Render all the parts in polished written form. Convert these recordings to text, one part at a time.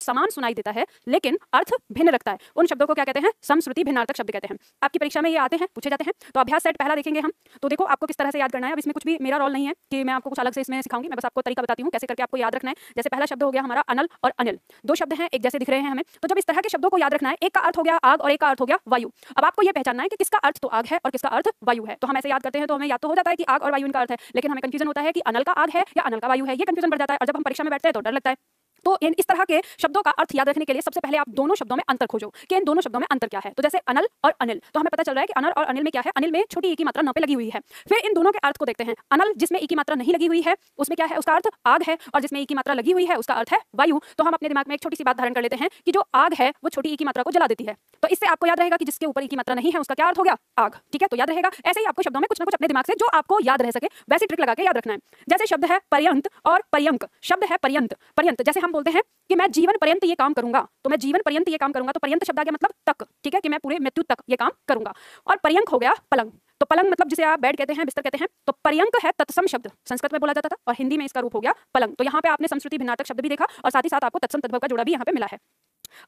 समान सुनाई देता है लेकिन अर्थ भिन्न रखता है, उन शब्दों को क्या कहते हैं? समश्रुति भिन्नार्थक शब्द कहते हैं। आपकी परीक्षा में ये आते हैं, पूछे जाते हैं। तो अभ्यास सेट पहला देखेंगे हम। तो देखो आपको किस तरह से याद करना है। अब इसमें कुछ भी मेरा रोल नहीं है कि मैं आपको कुछ अलग से इसमें सिखाऊंगी, मैं बस आपको तरीका बताती हूँ कैसे करके आपको याद रखना है। जैसे पहला शब्द हो गया हमारा अनल और अनिल, दो शब्द हैं, एक जैसे दिख रहे हैं हमें। तो जब इस तरह के शब्दों को याद रखना है, एक का अर्थ हो गया आग और एक का अर्थ हो गया वायु। अब आपको ये पहचानना है कि किसका अर्थ तो आग है और किसका अर्थ वायु है। तो हम ऐसे याद करते हैं तो हमें याद तो हो जाता है कि आग और वायु इनका अर्थ है, लेकिन हमें कंफ्यूजन होता है कि अनल का आग है या अनल का वायु है, ये कंफ्यूजन बढ़ जाता है और जब हम परीक्षा में बैठते हैं तो डर लगता है। तो इस तरह के शब्दों का अर्थ याद रखने के लिए सबसे पहले आप दोनों शब्दों में अंतर खोजो कि इन दोनों शब्दों में अंतर क्या है। तो जैसे अनल और अनिल, तो हमें पता चल रहा है कि अनल और अनिल में क्या है, अनिल में छोटी ई की मात्रा न पे लगी हुई है। फिर इन दोनों के अर्थ को देखते हैं। अनल जिसमें ई की मात्रा नहीं लगी हुई है उसमें क्या है, उसका अर्थ आग है, और जिसमें ई की मात्रा लगी हुई है उसका अर्थ है वायु। तो हम अपने दिमाग में एक छोटी सी बात धारण कर लेते हैं कि जो आग है वो छोटी ई की मात्रा को जला देती है। तो इससे आपको याद रहेगा कि जिसके ऊपर ई की मात्रा नहीं है उसका क्या अर्थ हो गया, आग। ठीक है, तो याद रहेगा। ऐसे ही आपको शब्दों में कुछ ना कुछ अपने दिमाग से जो आपको याद रह सके वैसी ट्रिक लगा के याद रखना है। जैसे शब्द है पर्यंत और पर्यंक। शब्द है पर्यंत, पर्यंत जैसे हम बोलते हैं कि मैं जीवन पर्यंत ये काम करूंगा, तो मैं जीवन पर्यंत ये काम करूंगा, तो पर्यंत शब्द आ गया मतलब तक। ठीक है, कि मैं पूरे मृत्यु तक ये काम करूंगा। और पर्यंक हो गया पलंग। तो पलंग मतलब जिसे आप बेड कहते हैं, बिस्तर कहते हैं। तो पर्यंक है तत्सम शब्द, संस्कृत में बोला जाता था और हिंदी में इसका रूप हो गया पलंग। तो यहाँ पे आपने समश्रुति भिन्नार्थक शब्द भी देखा और साथ ही साथ आपको तत्सम तद्भव का जोड़ा भी यहाँ पे मिला है।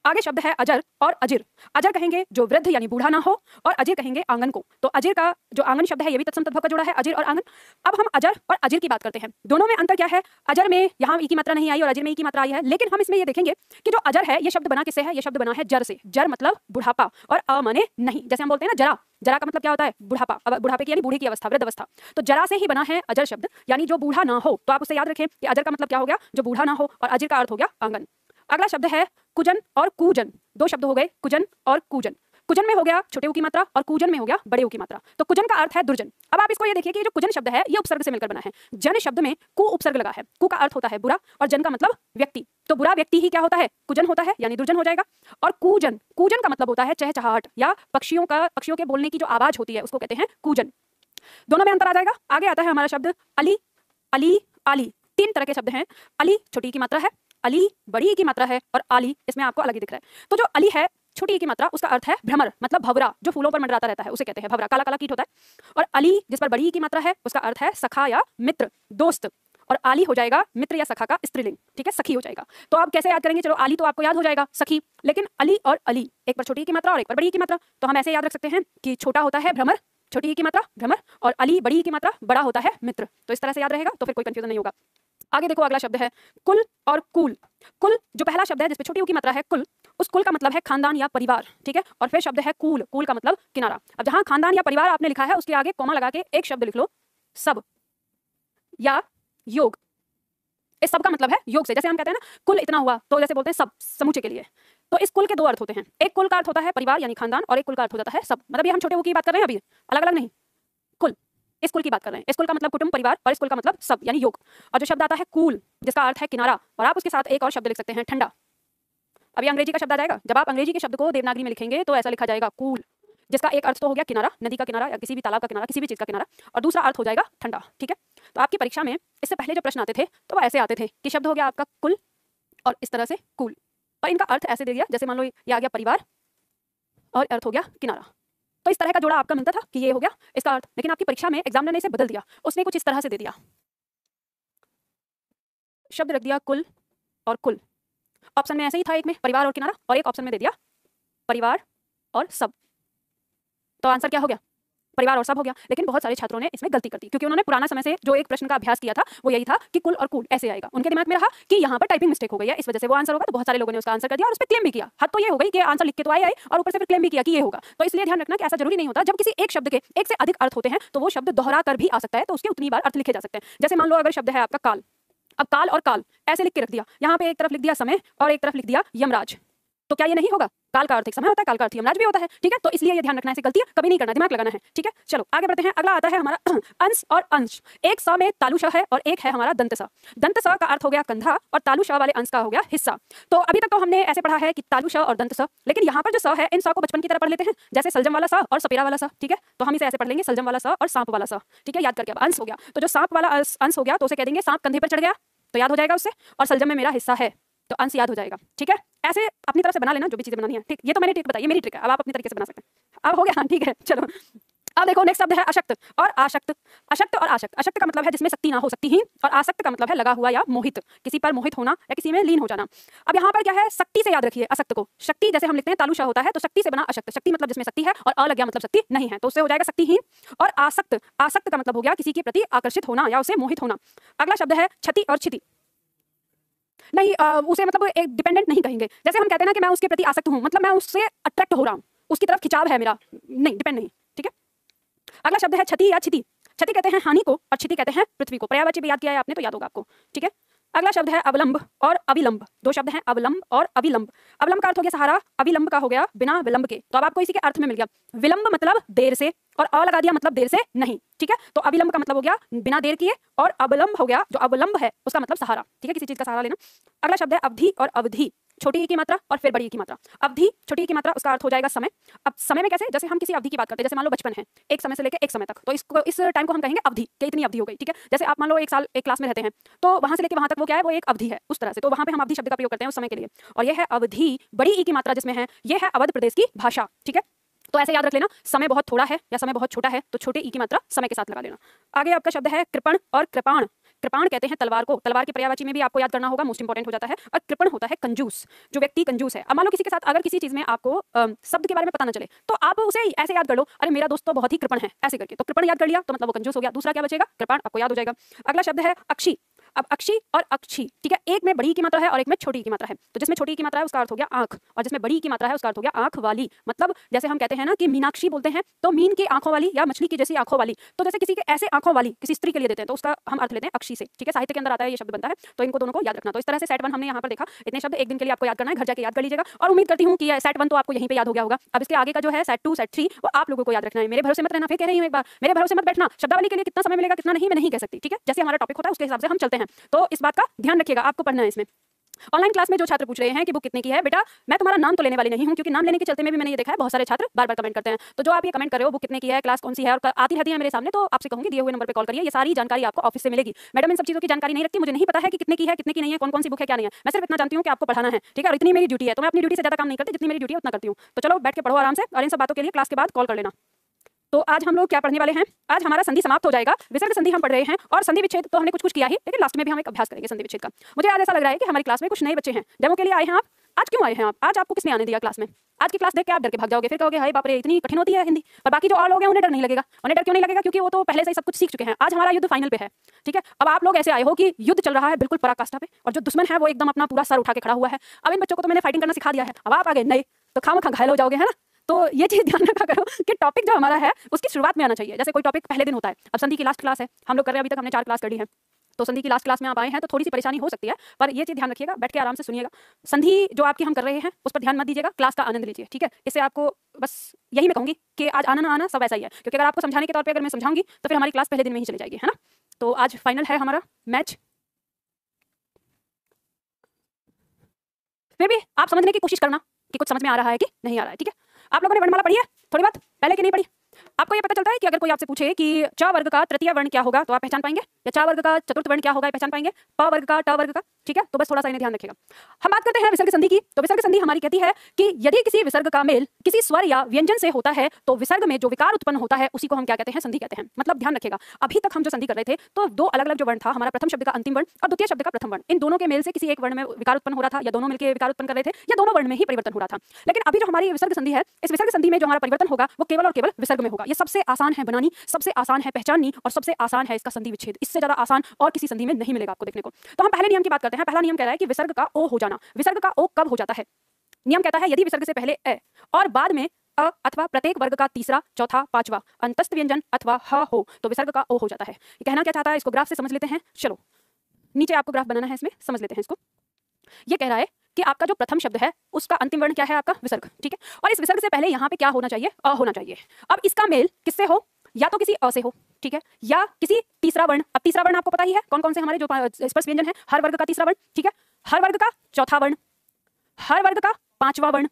आगे शब्द है अजर और अजिर। अजर कहेंगे जो वृद्ध यानी बूढ़ा ना हो, और अजिर कहेंगे आंगन को। तो अजिर का जो आंगन शब्द है ये भी तत्सम तद्भव का जोड़ा है, अजिर और आंगन। अब हम अजर और अजिर की बात करते हैं। दोनों में अंतर क्या है? अजर में यहाँ ई की मात्रा नहीं आई और अजिर में ई की मात्रा आई है, लेकिन हम इसमें ये देखेंगे कि जो अजर है ये शब्द बना किससे है? ये शब्द बना है जर से। जर मतलब बुढ़ापा और अ माने नहीं। जैसे हम बोलते हैं ना जरा, जरा का मतलब क्या होता है? बुढ़ापा। अब बुढ़ापे की यानी बूढ़े की अवस्था, वृद्ध अवस्था। तो जरा से ही बना है अजर शब्द, यानी जो बूढ़ा ना हो। तो आप उसे याद रखें कि अजर का मतलब क्या हो गया? जो बूढ़ा ना हो, और अजिर का अर्थ हो गया आंगन। अगला शब्द है कुजन और कूजन। दो शब्द हो गए, कुजन और कूजन। कुजन में हो गया छोटे ऊ की मात्रा और कूजन में हो गया बड़े ऊ की मात्रा। तो कुजन का अर्थ है दुर्जन। अब आप इसको ये देखिए कि जो कुजन शब्द है ये उपसर्ग से मिलकर बना है। जन शब्द में कु उपसर्ग लगा है। कु का अर्थ होता है बुरा और जन का मतलब व्यक्ति। तो बुरा व्यक्ति ही क्या होता है? कुजन होता है, यानी दुर्जन हो जाएगा। और कूजन, कूजन का मतलब होता है चहचहाहट या पक्षियों के बोलने की जो आवाज होती है उसको कहते हैं कूजन। दोनों में अंतर आ जाएगा। आगे आता है हमारा शब्द अली, अली, आली। तीन तरह के शब्द हैं। अली छोटी की मात्रा है, अली बड़ी की मात्रा है, और आली इसमें आपको अलग ही दिख रहा है। तो जो अली है छोटी की मात्रा, उसका अर्थ है भ्रमर, मतलब भंवरा, जो फूलों पर मंडराता रहता है उसे कहते हैं भंवरा, काला काला कीट होता है। और अली जिस पर बड़ी की मात्रा है उसका अर्थ है सखा या मित्र, दोस्त। और आली हो जाएगा मित्र या सखा का स्त्रीलिंग। ठीक है, सखी हो जाएगा। तो आप कैसे याद करेंगे? चलो आली तो आपको याद हो जाएगा सखी, लेकिन अली और अली, एक पर छोटी की मात्रा और एक पर बड़ी की मात्रा। तो हम ऐसे याद रख सकते हैं कि छोटा होता है भ्रमर, छोटी की मात्रा भ्रमर, और अली बड़ी की मात्रा बड़ा होता है मित्र। तो इस तरह से याद रहेगा, तो फिर कोई कंफ्यूजन नहीं होगा। आगे देखो अगला शब्द है कुल और कूल। कुल जो पहला शब्द है जिसपे छोटी ऊ की मात्रा है कुल, उस कुल का मतलब है खानदान या परिवार। ठीक है, और फिर शब्द है कूल, कूल का मतलब किनारा। अब जहां खानदान या परिवार आपने लिखा है उसके आगे कोमा लगा के एक शब्द लिख लो, सब या योग। इस सब का मतलब है योग से। जैसे हम कहते हैं ना कुल इतना हुआ, तो जैसे बोलते हैं सब, समूचे के लिए। तो इस कुल के दो अर्थ होते हैं। एक कुल का अर्थ होता है परिवार यानी खानदान, और एक कुल का अर्थ हो जाता है सब। मतलब ये हम छोटे ऊ की बात कर रहे हैं अभी, अलग अलग नहीं। कुल, इस कुल की बात कर रहे हैं। इस कुल का मतलब कुटुंब, परिवार, और इस कुल का मतलब सब यानी योग। और जो शब्द आता है कूल जिसका अर्थ है किनारा, और आप उसके साथ एक और शब्द लिख सकते हैं ठंडा। अभी अंग्रेजी का शब्द आ जाएगा। जब आप अंग्रेजी के शब्द को देवनागरी में लिखेंगे तो ऐसा लिखा जाएगा कूल, जिसका एक अर्थ तो हो गया किनारा, नदी का किनारा या किसी भी तालाब का किनारा, किसी भी चीज का किनारा, और दूसरा अर्थ हो जाएगा ठंडा। ठीक है, तो आपकी परीक्षा में इससे पहले जो प्रश्न आते थे तो वो ऐसे आते थे कि शब्द हो गया आपका कुल और इस तरह से कूल, और इनका अर्थ ऐसे दे दिया, जैसे मान लो ये आ गया परिवार और अर्थ हो गया किनारा। तो इस तरह का जोड़ा आपका मिलता था कि ये हो गया इसका अर्थ। लेकिन आपकी परीक्षा में एग्जामिनर ने इसे बदल दिया, उसने कुछ इस तरह से दे दिया, शब्द रख दिया कुल और कुल। ऑप्शन में ऐसे ही था, एक में परिवार और किनारा, और एक ऑप्शन में दे दिया परिवार और सब। तो आंसर क्या हो गया? परिवार और सब हो गया। लेकिन बहुत सारे छात्रों ने इसमें गलती कर दी, क्योंकि उन्होंने पुराना समय से जो एक प्रश्न का अभ्यास किया था वो यही था कि कुल और कूल ऐसे आएगा। उनके दिमाग में रहा कि यहाँ पर टाइपिंग मिस्टेक हो गई है, इस वजह से वो आंसर होगा। तो बहुत सारे लोगों ने उसका आंसर कर दिया और उस पर क्लेम भी किया। हद तो ये हो गई कि आंसर लिख के तो आए और ऊपर से फिर क्लेम भी किया कि ये होगा। तो इसलिए ध्यान रखना कि ऐसा जरूरी नहीं होता। जब किसी एक शब्द के एक से अधिक अर्थ होते हैं तो वो शब्द दोहरा कर भी आ सकता है, तो उसके उतनी बार अर्थ लिखे जा सकते हैं। जैसे मान लो अगर शब्द है आपका काल, अब काल और काल ऐसे लिख के रख दिया, यहाँ पे एक तरफ लिख दिया समय और एक तरफ लिख दिया यमराज, तो क्या ये नहीं होगा? काल का अर्थ एक समय होता है, काल का अर्थ यमराज भी होता है। ठीक है, तो इसलिए ये ध्यान रखना है, ऐसी गलती कभी नहीं करना, दिमाग लगाना है। ठीक है, चलो आगे बढ़ते हैं। अगला आता है हमारा अंश और अंश। एक स में तालु श है और एक है हमारा दंत स। दंत स का अर्थ हो गया कंधा और तालु श वाले अंश का हो गया हिस्सा। तो अभी तक तो हमने ऐसे पढ़ा है कि तालु श और दंत स, लेकिन यहाँ पर जो स है इन स को बचपन की तरह पढ़ लेते हैं, जैसे सलजम वाला स और सपेरा वाला स। ठीक है, तो हम इसे ऐसे पढ़ लेंगे, सलजम वाला स और सांप वाला स। ठीक है, याद करके। अब अंश हो गया, तो जो सांप वाला अंश हो गया तो उसे कह देंगे सांप कंधे पर चढ़ गया, तो याद हो जाएगा उससे, और सलजम में मेरा हिस्सा है तो अंश याद हो जाएगा। ठीक है, ऐसे अपनी तरफ से बना लेना जो भी चीजें बनानी है। ठीक, ये तो मैंने ट्रिक बताई, ये मेरी ट्रिक है, अब आप अपनी तरीके से बना सकते हैं। अब हो गया, हाँ ठीक है। चलो अब देखो नेक्स्ट शब्द है अशक्त और आशक्त। अशक्त और आशक्त, अशक्त का मतलब है जिसमें शक्ति ना हो, शक्तिहीन, और आसक्त का मतलब है लगा हुआ या मोहित, किसी पर मोहित होना या किसी में लीन हो जाना। अब यहाँ पर क्या है, शक्ति से याद रखिए अशक्त को। शक्ति जैसे हम लिखते हैं तालुशा होता है, तो शक्ति से बना अशक्त। शक्ति मतलब जिसमें शक्ति है और अ लग गया मतलब शक्ति नहीं है, तो उससे हो जाएगा शक्तिहीन। और आसक्त, आसक्त का मतलब हो गया किसी के प्रति आकर्षित होना या उसे मोहित होना। अगला शब्द है क्षति और क्षिति। नहीं उसे मतलब एक डिपेंडेंट नहीं कहेंगे। जैसे हम कहते हैं ना कि मैं उसके प्रति आसक्त हूँ, मतलब मैं उससे अट्रैक्ट हो रहा हूँ, उसकी तरफ खिंचाव है मेरा, नहीं डिपेंड नहीं। ठीक है, अगला शब्द है क्षति या क्षिति। क्षति कहते हैं हानि को और क्षिति कहते हैं पृथ्वी को। पर्यायवाची भी याद किया है आपने तो याद होगा आपको। ठीक है, अगला शब्द है अवलंब और अविलंब। दो शब्द हैं अवलंब और अविलंब। अवलंब का अर्थ हो गया सहारा, अविलंब का हो गया बिना विलंब के। तो अब आपको इसी के अर्थ में मिल गया। विलंब मतलब देर से और अ लगा दिया मतलब देर से नहीं। ठीक है, तो अविलंब का मतलब हो गया बिना देर किए, और अवलंब हो गया जो अवलंब है उसका मतलब सहारा। ठीक है, किसी चीज का सहारा लेना। अगला शब्द है अवधि और अवधि। छोटी ई की मात्रा और फिर बड़ी ई की मात्रा। अवधि छोटी ई की मात्रा, उसका अर्थ हो जाएगा समय। अब समय में कैसे, जैसे हम किसी अवधि की बात करते हैं, जैसे मान लो बचपन है, एक समय से लेकर एक समय तक, तो इसको इस टाइम को हम कहेंगे अवधि, कि इतनी अवधि हो गई। ठीक है, जैसे आप मान लो एक साल एक क्लास में रहते हैं, तो वहां से लेकर वहां तक वो क्या है, वो एक अवधि है उस तरह से। तो वहां पे हम अवधि शब्द का प्रयोग करते हैं उस समय के लिए, और यह है अवधि। बड़ी ई की मात्रा जिसमें है, ये है अवध प्रदेश की भाषा। ठीक है, तो ऐसे याद रख लेना, समय बहुत थोड़ा है या समय बहुत छोटा है तो छोटे ई की मात्रा समय के साथ लगा लेना। आगे आपका शब्द है कृपण और कृपाण। कृपाण कहते हैं तलवार को। तलवार की पर्यायवाची में भी आपको याद करना होगा, मोस्ट इंपॉर्टेंट हो जाता है। और कृपण होता है कंजूस, जो व्यक्ति कंजूस है। अब मान लो किसी के साथ अगर किसी चीज में आपको शब्द के बारे में पता न चले, तो आप उसे ऐसे याद कर लो, अरे मेरा दोस्त तो बहुत ही कृपण है, ऐसे करके। तो कृपण याद कर लिया तो मतलब वो कंजूस हो गया। दूसरा क्या बचेगा, कृपाण, आपको याद हो जाएगा। अगला शब्द है अक्षी। अब अक्षी और अक्षी, ठीक है, एक में बड़ी की मात्रा है और एक में छोटी की मात्रा है। तो जिसमें छोटी की मात्रा है उसका अर्थ हो गया आंख, और जिसमें बड़ी की मात्रा है उसका अर्थ हो गया आंख वाली। मतलब जैसे हम कहते हैं ना कि मीनाक्षी बोलते हैं, तो मीन की आंखों वाली या मछली की जैसी आंखों वाली। तो जैसे किसी के ऐसे आंखों वाली किसी स्त्री के लिए देते हैं, तो उसका हम अर्थ लेते हैं अक्षी से। ठीक है, साहित्य के अंदर आता है ये शब्द बनता है, तो इनको दोनों को याद रखना। तो इस तरह से सेट 1 हमने यहाँ पर देखा। इतने शब्द एक दिन के लिए आपको याद करना है, घर जाके याद कर लीजिएगा। और उम्मीद करती हूँ कि सेट 1 तो आपको यहीं पे याद हो गया होगा। अब इसके आगे का जो है सेट 2 सेट 3 वो आप लोगों को याद रखना है। मेरे भरोसे मत रहना, फिर कह रही हूँ एक बार, मेरे भरोसे मत बैठना। शब्दावली के लिए कितना समय मिलेगा कितना नहीं मैं नहीं कह सकती। ठीक है, जैसे हमारा टॉपिक होता है उसके हिसाब से हम चलते हैं, तो इस बात का ध्यान रखिएगा, आपको पढ़ना है इसमें। ऑनलाइन क्लास में जो छात्र पूछ रहे हैं कि बुक कितने की है, बेटा मैं तुम्हारा नाम तो लेने वाली नहीं हूं, क्योंकि नाम लेने के चलते में भी मैंने ये देखा है बहुत सारे छात्र बार बार कमेंट करते हैं। तो जो आप ये कमेंट कर रहे हो बुक कितने की है, क्लास कौन सी है, और आती रहती है मेरे सामने, तो आपसे कहूंगी दिए हुए नंबर पे कॉल करिए, ये सारी जानकारी आपको ऑफिस से मिलेगी। मैडम इन सब चीजों की जानकारी नहीं रखती, मुझे नहीं पता है कि कितने की है कितने की नहीं है, कौन कौन सी बुक है क्या नहीं है। मैं सिर्फ इतना जानती हूँ कि आपको पढ़ाना है। ठीक है, और इतनी मेरी ड्यूटी है, तो मैं अपनी ड्यूटी से ज्यादा काम नहीं करती, जितनी मेरी ड्यूटी है उतना करती हूँ। तो चलो बैठ के पढ़ो आराम से, और इन सब बातों के लिए क्लास के बाद कॉल कर लेना। तो आज हम लोग क्या पढ़ने वाले हैं, आज हमारा संधि समाप्त हो जाएगा। विसर्ग संधि हम पढ़ रहे हैं, और संधि विच्छेद तो हमने कुछ किया ही, लेकिन लास्ट में भी हम एक अभ्यास करेंगे संधि विच्छेद का। मुझे आज ऐसा लग रहा है कि हमारी क्लास में कुछ नए बच्चे हैं, डेमो के लिए आए हैं आप। आज क्यों आए हैं आप, आज आपको किसने आने दिया क्लास में? आज की क्लास देख के आप डर के भाग जाओगे, फिर कहोगे हाय बाप रे इतनी कठिन होती है हिंदी। और बाकी जो और लोग हैं उन्हें डर नहीं लगेगा। उन्हें डर क्यों नहीं लगेगा, क्योंकि वो तो पहले से ही सब कुछ सीख चुके हैं। आज हमारा युद्ध फाइनल पे है। ठीक है, अब आप लोग ऐसे आए हो कि युद्ध चल रहा है बिल्कुल पराकाष्ठा पे, और जो दुश्मन है वो एकदम अपना पूरा सर उठा के खड़ा हुआ है। अब इन बच्चों को तो मैंने फाइटिंग करना सिखा दिया है, अब आप आगे नहीं तो खामखा घायल हो जाओगे, है ना। तो ये चीज ध्यान रखा करो कि टॉपिक जो हमारा है उसकी शुरुआत में आना चाहिए। जैसे कोई टॉपिक पहले दिन होता है, अब संधि की लास्ट क्लास है, हम लोग कर रहे हैं, अभी तक हमने 4 क्लास कर ली है, तो संधि की लास्ट क्लास में आप आए हैं तो थोड़ी सी परेशानी हो सकती है, पर ये चीज ध्यान रखिएगा, बैठ के आराम से सुनिएगा। संधि जो आपकी हम कर रहे हैं उस पर ध्यान मत दीजिएगा, क्लास का आनंद लीजिए। ठीक है, इससे आपको बस यही मैं कहूंगी कि आज आना ना आना सब ऐसा ही है, क्योंकि अगर आपको समझाने के तौर पे अगर मैं समझाऊंगी तो फिर हमारी क्लास पहले दिन में ही चली जाएगी, है ना। तो आज फाइनल है हमारा मैच, फिर भी आप समझने की कोशिश करना कि कुछ समझ में आ रहा है कि नहीं आ रहा है। ठीक है, आप लोगों ने वर्णमाला पढ़ी है थोड़ी बात पहले कि नहीं पढ़ी? आपको ये पता चलता है कि अगर कोई आपसे पूछे कि च वर्ग का तृतीय वर्ण क्या होगा तो आप पहचान पाएंगे, या च वर्ग का चतुर्थ वर्ण क्या होगा पहचान पाएंगे, प वर्ग का, ट वर्ग का। ठीक है, तो बस थोड़ा सा इन्हें ध्यान रखिएगा। हम बात करते हैं विसर्ग संधि की। तो विसर्ग संधि हमारी कहती है कि यदि किसी विसर्ग का मेल किसी स्वर या व्यंजन से होता है तो विसर्ग में जो विकार उत्पन्न होता है उसी को हम क्या कहते हैं, संधि कहते हैं। मतलब ध्यान रखिएगा, अभी तक हम जो संधि कर रहे थे तो 2 अलग अलग जो वर्ण था, हमारा प्रथम शब्द का अंतिम वर्ण और द्वितीय शब्द का प्रथम वर्ण, इन दोनों के मेल से किसी एक वर्ण में विकार उत्पन्न हो रहा था, या दोनों मिलकर विकार उत्पन्न कर रहे थे, या दोनों वर्ण में ही परिवर्तन हो रहा था। लेकिन अभी जो हमारी विसर्ग संधि है, इस विसर्ग संधि में जो हमारा परिवर्तन होगा वो केवल और केवल विसर्ग में होगा। ये सबसे आसान है बनानी, सबसे आसान है पहचाननी, और सबसे आसान है इसका संधि विच्छेद। इससे ज्यादा आसान और किसी संधि में नहीं मिलेगा आपको देखने को। तो हम पहले नियम की बात करते हैं। पहला नियम कह रहा है कि विसर्ग का ओ हो जाना। विसर्ग का ओ कब हो जाता है? नियम कहता है यदि विसर्ग से पहले ए और बाद में अ अथवा प्रत्येक वर्ग का तीसरा, चौथा, पांचवा अंतस्थ व्यंजन अथवा ह हो तो विसर्ग का ओ हो जाता है। ये कहना क्या चाहता है, इसको ग्राफ से समझ लेते हैं। चलो नीचे आपको ग्राफ बनाना है, इसमें समझ लेते हैं इसको। ये कह रहा है कि आपका जो प्रथम शब्द है उसका अंतिम वर्ण क्या है, आपका विसर्ग। ठीक है, और इस विसर्ग से पहले यहाँ पे क्या होना चाहिए, अ होना चाहिए। अब इसका मेल किससे हो, या तो किसी अ से हो, ठीक है, या किसी तीसरा वर्ण। अब तीसरा वर्ण आपको पता ही है कौन कौन से हमारे जो स्पर्श व्यंजन है, हर वर्ग का तीसरा वर्ण, ठीक है, हर वर्ग का चौथा वर्ण, हर वर्ग का पांचवा वर्ण,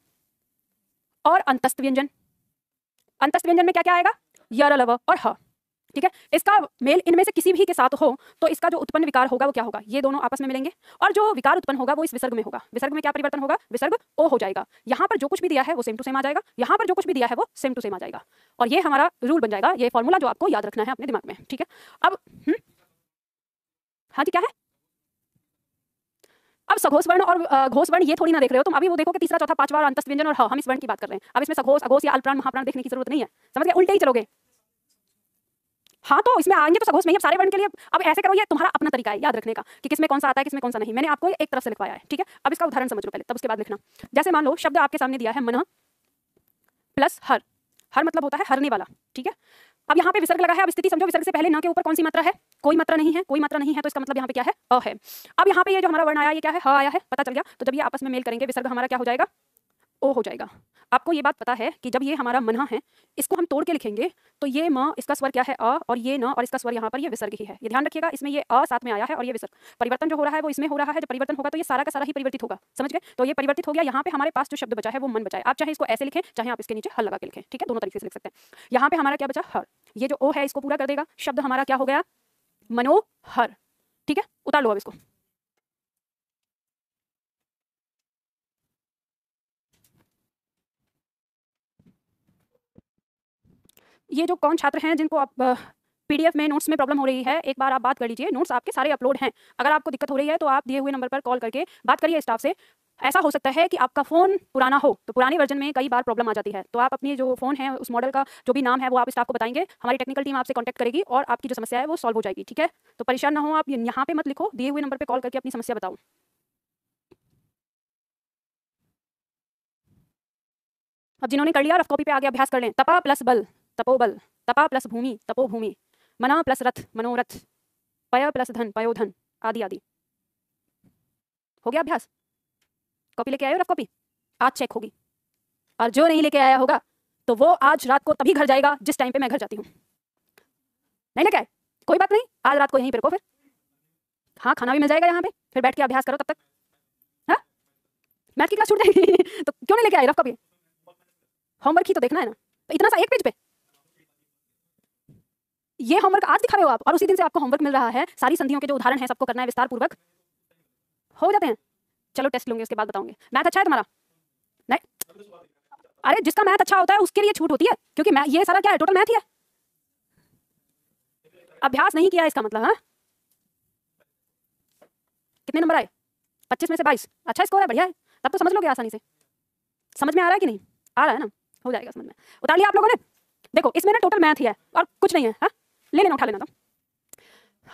और अंतस्थ व्यंजन। अंतस्थ व्यंजन में क्या क्या आएगा, य, र, ल, व और ह। ठीक है, इसका मेल इनमें से किसी भी के साथ हो तो इसका जो उत्पन्न विकार होगा वो क्या होगा, ये दोनों आपस में मिलेंगे, और जो विकार उत्पन्न होगा वो इस विसर्ग में होगा। विसर्ग में क्या परिवर्तन होगा, विसर्ग ओ हो जाएगा। यहाँ पर जो कुछ भी दिया है वो सेम टू सेम आ जाएगा, यहाँ पर जो कुछ भी दिया है वो सेम टू सेम आ जाएगा। और ये हमारा रूल बन जाएगा, ये फॉर्मूला जो आपको याद रखना है अपने दिमाग में, ठीक है। अब हाँ जी क्या है, अब सघोष वर्ण और घोष वर्ण ये थोड़ी ना देख रहे हो तुम, अभी वो देखो कि तीसरा चौथा पांचवा और अंतस्थ व्यंजन और हम इस वर्ण की बात कर रहे हैं। अब इसमें सघोष अघोष या अल्पप्राण महाप्राण देखने की जरूरत नहीं है, समझ गए, उल्टे ही चलोगे। हाँ तो इसमें आएंगे तो सघोष में ही, अब सारे वर्ण के लिए अब ऐसे करो, ये तुम्हारा अपना तरीका है याद रखने का कि किसमें कौन सा आता है किसमें कौन सा नहीं। मैंने आपको एक तरफ से लिखवाया है, ठीक है। अब इसका उदाहरण समझ लो पहले, तब उसके बाद लिखना। जैसे मान लो शब्द आपके सामने दिया है मन प्लस हर, हर मतलब होता है हरने वाला, ठीक है। अब यहाँ पे विसर्ग लगा है, अब स्थिति समझो, विसर्ग से पहले न के ऊपर कौन सी मात्रा है, कोई मात्रा नहीं है, कोई मात्रा नहीं है, तो इसका मतलब यहाँ पे क्या है, अ है। अब यहाँ पे ये जो हमारा वर्ण आया ये क्या है, ह आया है, पता चल गया। तो जब ये आपस में मेल करेंगे विसर्ग हमारा क्या हो जाएगा, ओ हो जाएगा। आपको ये बात पता है कि जब ये हमारा मना है इसको हम तोड़ के लिखेंगे तो ये म इसका स्वर क्या है अ, और ये न और इसका स्वर यहाँ पर ये विसर्ग ही है। ये ध्यान रखिएगा, इसमें ये अ साथ में आया है और ये विसर्ग, परिवर्तन जो हो रहा है वो इसमें हो रहा है। जब परिवर्तन होगा तो ये सारा का सारा ही परिवर्तित होगा, समझ गए। तो ये परिवर्तित हो गया। यहाँ पे हमारे पास जो शब्द बचा है वो मन बचा है। आप चाहे इसको ऐसे लिखें, चाहे आप इसके नीचे हल लगा के लिखें, ठीक है, दोनों तरीके से लिख सकते हैं। यहाँ पे हमारा क्या बचा, हर, ये जो ओ है इसको पूरा कर देगा, शब्द हमारा क्या हो गया, मनोहर, ठीक है। उतार लो अब इसको। ये जो कौन छात्र हैं जिनको आप पीडीएफ में नोट्स में प्रॉब्लम हो रही है, एक बार आप बात कर लीजिए। नोट्स आपके सारे अपलोड हैं, अगर आपको दिक्कत हो रही है तो आप दिए हुए नंबर पर कॉल करके बात करिए स्टाफ से। ऐसा हो सकता है कि आपका फ़ोन पुराना हो, तो पुराने वर्जन में कई बार प्रॉब्लम आ जाती है। तो आप अपनी जो फ़ोन है उस मॉडल का जो भी नाम है वो आप स्टाफ को बताएंगे, हमारी टेक्निकल टीम आपसे कॉन्टैक्ट करेगी और आपकी जो समस्या है वो सॉल्व हो जाएगी, ठीक है। तो परेशान ना हो आप, यहाँ पे मत लिखो, दिए हुए नंबर पर कॉल करके अपनी समस्या बताओ। अब जिन्होंने कर लिया रफ कॉपी पे आगे अभ्यास कर लें। तपा प्लस बल तपोबल, तपा प्लस भूमि तपोभूमि, मना प्लस रथ मनोरथ, पय प्लस धन पयोधन, आदि आदि। हो गया अभ्यास? कॉपी लेके आए हो रफ कॉपी? आज चेक होगी, और जो नहीं लेके आया होगा तो वो आज रात को तभी घर जाएगा जिस टाइम पे मैं घर जाती हूँ। नहीं लेके आए कोई बात नहीं, आज रात को यहीं पे रुको फिर। हाँ खाना भी मिल जाएगा यहाँ पे, फिर बैठ के अभ्यास करो तब तक। हाँ मैथ की क्लास छूट जाएगी तो क्यों नहीं लेके आए रफ कॉपी? होमवर्क ही तो देखना है ना, तो इतना सा एक पेज पे ये होमवर्क आज दिखा रहे हो आप, और उसी दिन से आपको होमवर्क मिल रहा है। सारी संधियों के जो उदाहरण है सबको करना है विस्तार पूर्वक, हो जाते हैं। चलो टेस्ट लूंगी उसके बाद बताऊंगी। मैथ अच्छा है तुम्हारा? नहीं, अरे जिसका मैथ अच्छा होता है उसके लिए छूट होती है, क्योंकि मैं ये सारा क्या है, टोटल मैथ ही है। अभ्यास नहीं किया इसका मतलब। हाँ कितने नंबर आए? 25 में से 22। अच्छा स्कोर है, बढ़िया है, तब तो समझ लोगे आसानी से। समझ में आ रहा है कि नहीं आ रहा है ना, हो जाएगा समझ में। उतार लिया आप लोगों ने? देखो इसमें ना टोटल मैथ ही है और कुछ नहीं है। हाँ ले लेना, उठा लेना। तो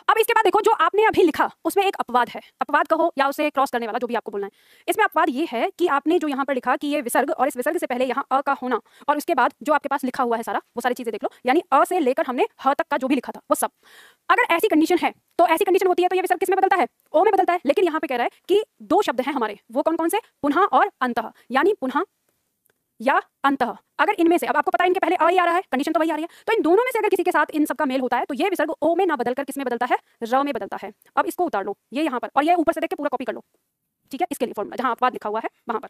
अब इसके बाद देखो जो आपने अभी लिखा उसमें एक अपवाद है, अपवाद कहो या उसे क्रॉस करने वाला, जो भी आपको बोलना है। इसमें अपवाद ये है कि आपने जो यहाँ पर लिखा कि ये विसर्ग, और इस विसर्ग से पहले यहाँ अ का होना, और उसके बाद जो आपके पास लिखा हुआ है सारा वो सारी चीजें देख लो, यानी अ से लेकर हमने ह तक का जो भी लिखा था वो सब। अगर ऐसी कंडीशन है तो ऐसी कंडीशन होती है तो ये विसर्ग किस में बदलता है, ओ में बदलता है। लेकिन यहाँ पे कह रहा है कि दो शब्द हैं हमारे, वो कौन कौन से, पुनः और अंतः, यानी पुनः या अंतः। अगर इनमें से, अब आपको पता है इनके पहले अ ही आ रहा है, कंडीशन तो वही आ रही है, तो इन दोनों में से अगर किसी के साथ इन सबका मेल होता है तो ये विसर्ग ओ में ना बदलकर किस में बदलता है, र में बदलता है। अब इसको उतार लो ये यहाँ पर, और ये ऊपर से देख के पूरा कॉपी कर लो, ठीक है। इसके लिए फॉर्मूला जहां अपवाद लिखा हुआ है वहां पर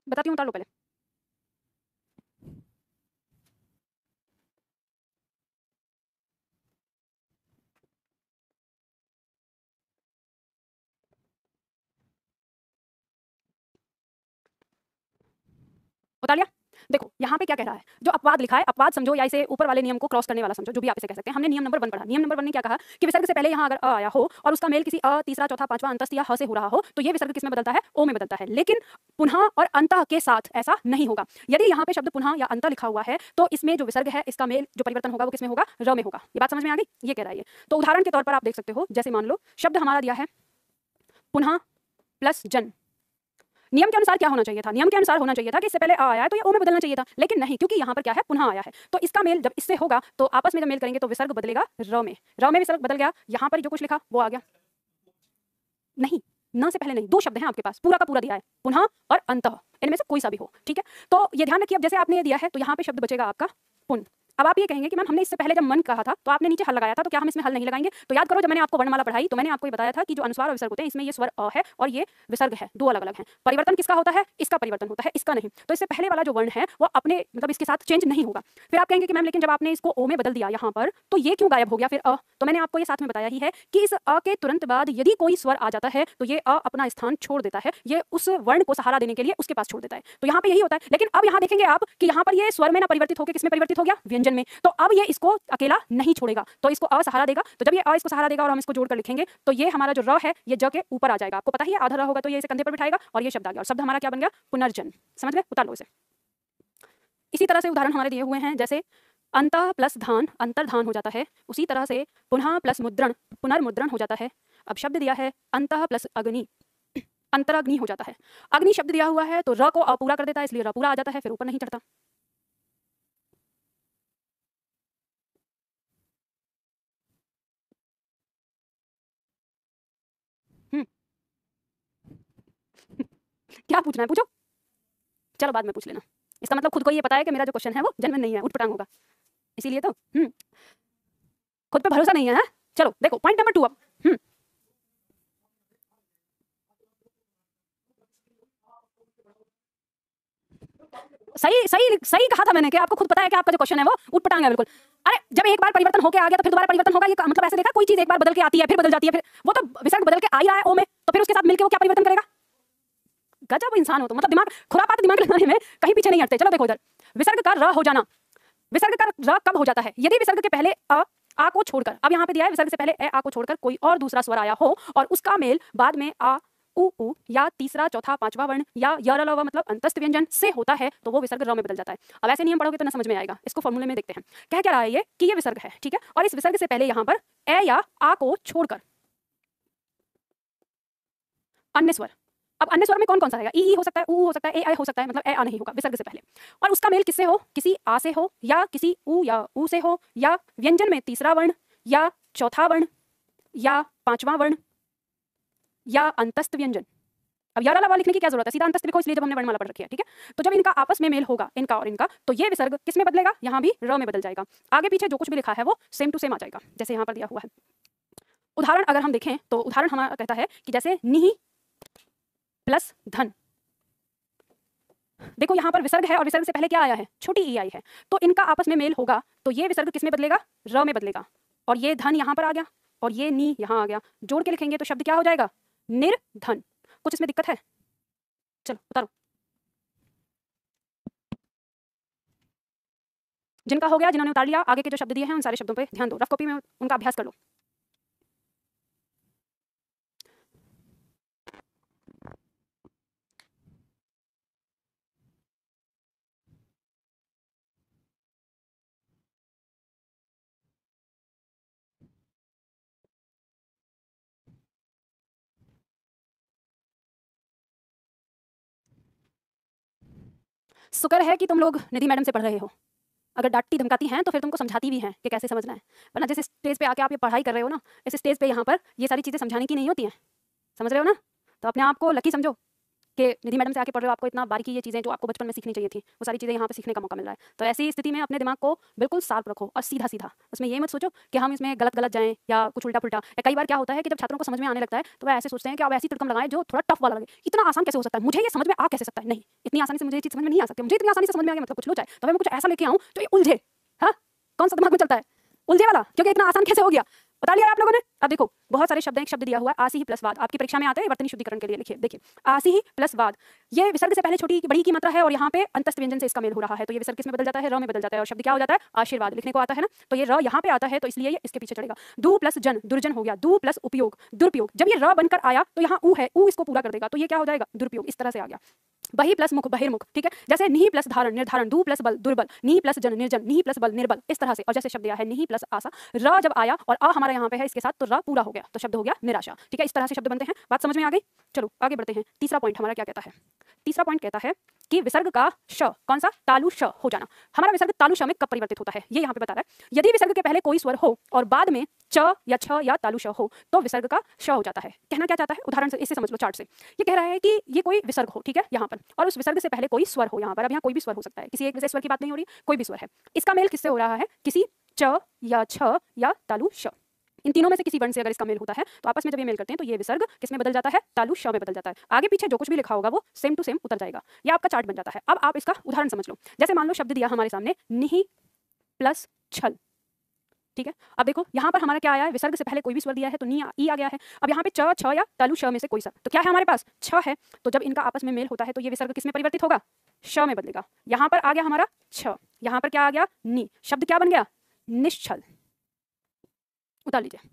बताती हूँ, उतार लो पहले। उतार लिया? देखो यहाँ पे क्या कह रहा है, जो अपवाद लिखा है, अपवाद समझो या इसे ऊपर वाले नियम को क्रॉस करने वाला समझो, जो भी आप इसे कह सकते हैं। हमने नियम नंबर 1 पढ़ा। नियम नंबर 1 ने क्या कहा कि विसर्ग से पहले यहाँ अगर अ आया हो और उसका मेल किसी अ, तीसरा, चौथा, पांचवा, अंतस्थ या ह से हो रहा हो तो ये विसर्ग किस में बदलता है, ओ में बदलता है। लेकिन पुनः और अंतः के साथ ऐसा नहीं होगा। यदि यहाँ पे शब्द पुनः या अंतः लिखा हुआ है तो इसमें जो विसर्ग है इसका मेल जो परिवर्तन होगा वो किसमें होगा, र में होगा। ये बात समझ में आ गई? ये कह रहा है ये। तो उदाहरण के तौर पर आप देख सकते हो, जैसे मान लो शब्द हमारा दिया है पुनः प्लस जन। नियम के अनुसार क्या होना चाहिए था, नियम के अनुसार होना चाहिए था कि इससे पहले आ आया है तो ये ओ में बदलना चाहिए था, लेकिन नहीं, क्योंकि यहाँ पर क्या है, पुनः आया है। तो इसका मेल जब इससे होगा तो आपस में जब मेल करेंगे तो विसर्ग बदलेगा र में, र में विसर्ग बदल गया। यहाँ पर जो कुछ लिखा वो आ गया, नहीं न से पहले नहीं, दो शब्द हैं आपके पास, पूरा का पूरा दिया है, पुनः और अंतः, इनमें से कोई सा भी हो, ठीक है। तो ये ध्यान रखिए, अब जैसे आपने ये दिया है तो यहाँ पे शब्द बचेगा आपका पुन, अब आप ये कहेंगे कि मैम हमने इससे पहले जब मन कहा था तो आपने नीचे हल लगाया था, तो क्या हम इसमें हल नहीं लगाएंगे? तो याद करो, जब मैंने आपको वर्णमाला पढ़ाई तो मैंने आपको ये बताया था कि जो अनुस्वार और विसर्ग होते हैं इसमें ये स्वर अ है और ये विसर्ग है, दो अलग अलग हैं। परिवर्तन किसका होता है? इसका परिवर्तन होता है, इसका नहीं। तो इससे पहले वाला जो वर्ण है वो अपने मतलब इसके साथ चेंज नहीं होगा। फिर आप कहेंगे कि मैम लेकिन जब आपने इसको ओ में बदल दिया यहाँ पर तो ये क्यों गायब हो गया फिर अ? तो मैंने आपको ये साथ में बताया ही है कि इस अ के तुरंत बाद यदि कोई स्वर आ जाता है तो ये अ अपना स्थान छोड़ देता है, ये उस वर्ण को सहारा देने के लिए उसके पास छोड़ देता है। तो यहाँ पे यही होता है। लेकिन अब यहाँ देखेंगे आप कि यहाँ पर ये स्वर में ना परिवर्तित होकर किसमें परिवर्तित हो गया? व्यंजन में। तो अब ये इसको अकेला नहीं छोड़ेगा, तो इसको अ सहारा देगा। तो जब ये अ इसको सहारा देगा और हम इसको जोड़कर लिखेंगे तो ये हमारा जो र है ये ज के ऊपर आ जाएगा। आपको पता ही है, आधा र होगा तो ये इसे कंधे पर बिठाएगा और ये शब्द आ गया, और शब्द हमारा क्या बन गया? पुनर्जन्म। समझ गए? उतार लो इसे। इसी तरह से उदाहरण हमारे दिए हुए हैं, जैसे अंतः प्लस धान अंतर्धान हो जाता है, उसी तरह से पुनः प्लस मुद्रण पुनर्मुद्रण हो जाता है। अब शब्द दिया है अंतः प्लस अग्नि, अंतराग्नि हो जाता है। अग्नि शब्द दिया हुआ है तो र को अपूरा कर देता है, इसलिए र पूरा आ जाता है, फिर ऊपर नहीं चढ़ता। क्या पूछना है पूछो, चलो बाद में पूछ लेना। इसका मतलब खुद को ये पता है कि मेरा जो क्वेश्चन है वो जेन्युइन नहीं है, उठपटांग होगा, इसीलिए तो खुद पे भरोसा नहीं है, चलो देखो पॉइंट नंबर 2 अब। सही सही सही कहा था मैंने कि आपको खुद पता है कि आपका जो क्वेश्चन है वो उठपटांग है बिल्कुल। अरे जब एक बार परिवर्तन होके आ गया तो फिर दोबारा परिवर्तन होगा, ये मतलब ऐसे देखा कोई चीज एक बार बदल के आती है फिर बदल जाती है, फिर वो तो विसर्ग बदल के आ ही रहा है ओ में, तो फिर उसके साथ मिलकर वो क्या परिवर्तन करेगा? गजब इंसान हो तो, मतलब दिमाग खुरापात दिमाग लगाने में कहीं पीछे नहीं हटते। चलो देखो इधर, विसर्ग का र हो जाना, विसर्ग का र कब हो जाता है? यदि विसर्ग के पहले आ को छोड़कर, अब यहाँ पे दिया है विसर्ग से पहले ए आ को छोड़कर कोई और दूसरा स्वर आया हो और उसका मेल बाद में आ उ या तीसरा चौथा पांचवा वर्ण या य र ल व मतलब अंतस्थ व्यंजन से होता है तो वो विसर्ग र में बदल जाता है। अब ऐसे नियम पढ़ोगे तो ना समझ में आएगा, इसको फॉर्मूले में देखते हैं। कह क्या रहा है ये कि ये विसर्ग है, ठीक है, और इस विसर्ग से पहले यहाँ पर ए या आ को छोड़कर अन्य स्वर, अब अन्य स्वर में कौन कौन सा रहेगा? ई हो सकता है, ऊ हो सकता है, ए आई हो सकता है, मतलब ए आ नहीं होगा विसर्ग से पहले, और उसका मेल किससे हो? किसी आ से हो या किसी ऊ या ऊ से हो या व्यंजन में तीसरा वर्ण या चौथा वर्ण या पांचवा वर्ण या अंतस्थ व्यंजन। अब यार अलावा लिखने की क्या जरूरत है, सीधा अंतस्थ लिखो, इसलिए जब हमने वर्णमाला पढ़ रखी है, ठीक है। तो जब इनका आपस में मेल होगा, इनका और इनका, तो ये विसर्ग किस में बदलेगा? यहाँ भी र में बदल जाएगा। आगे पीछे जो कुछ भी लिखा है वो सेम टू सेम आ जाएगा जैसे यहाँ पर दिया हुआ है। उदाहरण अगर हम देखें तो उदाहरण हमारा कहता है कि जैसे निहि प्लस धन, देखो यहाँ पर विसर्ग है और विसर्ग से पहले क्या आया है? छोटी ई आई है, तो इनका आपस में मेल होगा तो ये विसर्ग किस में बदलेगा? र में बदलेगा, और ये धन यहाँ पर आ गया और ये नी यहाँ आ गया, जोड़ के लिखेंगे तो शब्द क्या हो जाएगा? निर्धन। कुछ इसमें दिक्कत है? चलो उतारो। जिनका हो गया, जिन्होंने उतार लिया, आगे के जो शब्द दिए हैं उन सारे शब्दों पे ध्यान दो, रफ कॉपी में उनका अभ्यास कर लो। शुक्र है कि तुम लोग निधि मैडम से पढ़ रहे हो, अगर डांटती धमकाती हैं तो फिर तुमको समझाती भी हैं कि कैसे समझना है, वरना जिस स्टेज पे आके आप ये पढ़ाई कर रहे हो ना, इस स्टेज पे यहाँ पर ये सारी चीज़ें समझाने की नहीं होती हैं, समझ रहे हो ना? तो अपने आप को लकी समझो कि निधि मैडम से आके पढ़ रहे हो, आपको इतना बारीकी ये चीज़ें जो आपको बचपन में सीखनी चाहिए थी वो सारी चीज़ें यहाँ पे सीखने का मौका मिल रहा है। तो ऐसी स्थिति में अपने दिमाग को बिल्कुल शार्प रखो और सीधा सीधा, उसमें ये मत सोचो कि हम इसमें गलत गलत जाएं या कुछ उल्टा पुल्टा। कई बार क्या होता है कि जब छात्रों को समझ में आने लगता है तो वह ऐसे सोचते हैं कि अब ऐसी तड़कम लगाएं जो थोड़ा टफ वाला लगे, इतना आसान कैसे हो सकता है, मुझे ये समझ में आ कैसे सकता है? नहीं, इतनी आसानी से मुझे ये चीज़ समझ में नहीं आ सकती, मुझे इतनी आसानी से समझ में आ गया मतलब कुछ लो चाहे, तो मैं कुछ ऐसा लेके आऊँ जो ये उलझे। हाँ, कौन सा दिमाग में चलता है? उलझे वाला, क्योंकि इतना आसान कैसे हो गया बता लिया आप लोगों ने। अब देखो बहुत सारे शब्द हैं, एक शब्द दिया हुआ है आसी ही प्लस वाद, आपकी परीक्षा में आते हैं वर्तनी शुद्धिकरण के लिए, लिखिए देखिए आसी ही प्लस वाद, ये विसर्ग से पहले छोटी बड़ी की मात्रा है और यहाँ पे अंतस्थ व्यंजन से इसका मेल हो रहा है, तो ये विसर्ग किसमें बदल जाता है? र में बदल जाता है, और शब्द क्या हो जाता है? आशीर्वाद लिखने को आता है ना, तो ये र यहाँ पे आता है तो इसलिए ये इसके पीछे चढ़ेगा। दू प्लस जन दुर्जन हो गया, दू प्लस उपयोग दुरुपयोग, जब ये र बनकर आया तो यहाँ ऊ है, ऊ इसको पूरा कर देगा तो ये क्या हो जाएगा? दुरुपयोग, इस तरह से आ गया। बही प्लस मुख बहिर्मुख, ठीक है, जैसे निहि प्लस धारण निर्धारण, दू प्लस बल दुर्बल, निहि प्लस जन निर्जन, निहि प्लस बल निर्बल, इस तरह से। और जैसे शब्द दिया है निहि प्लस आशा, र जब आया और आ हमारा यहाँ पे है इसके साथ तो र पूरा हो गया तो शब्द हो गया निराशा, ठीक है, इस तरह से शब्द बनते हैं। बात समझ में आ गई? चलो आगे बढ़ते हैं। तीसरा पॉइंट हमारा क्या कहता है? तीसरा पॉइंट कहता है कि विसर्ग का श, कौन सा, तालु श हो जाना। हमारा विसर्ग तालु श में कब परिवर्तित होता है ये यहाँ पे बता रहा है। यदि विसर्ग के पहले कोई स्वर हो और बाद में च या छ या तालु श हो तो विसर्ग का श हो जाता है। कहना क्या चाहता है, उदाहरण से इससे समझ लो, चार्ट से ये कह रहा है कि ये कोई विसर्ग हो, ठीक है, यहाँ पर, और उस विसर्ग से पहले कोई स्वर हो यहाँ पर। अब यहाँ कोई भी स्वर हो सकता है, किसी एक विशेष स्वर की बात नहीं हो रही, कोई भी स्वर है। इसका मेल किससे हो रहा है, किसी च या छ या तालु श, इन तीनों में से किसी वर्ण से अगर इसका मेल होता है तो आपस में जब ये मेल करते हैं तो ये विसर्ग किस में बदल जाता है, तालु श में बदल जाता है। आगे पीछे जो कुछ भी लिखा होगा वो सेम टू सेम उतर जाएगा। ये आपका चार्ट बन जाता है। अब आप इसका उदाहरण समझ लो। जैसे मान लो शब्द दिया हमारे सामने निहि प्लस छल, ठीक है। अब देखो यहाँ पर हमारा क्या आया है, विसर्ग से पहले कोई भी स्वर दिया है तो नी ई आ गया है। अब यहाँ पे च छ या तालु श में से कोई सा, तो क्या है हमारे पास, छ है। तो जब इनका आपस में मेल होता है तो ये विसर्ग किस में परिवर्तित होगा, श में बदलेगा। यहाँ पर आ गया हमारा छ, यहाँ पर क्या आ गया, नी, शब्द क्या बन गया, निश्छल। उतार लीजिए।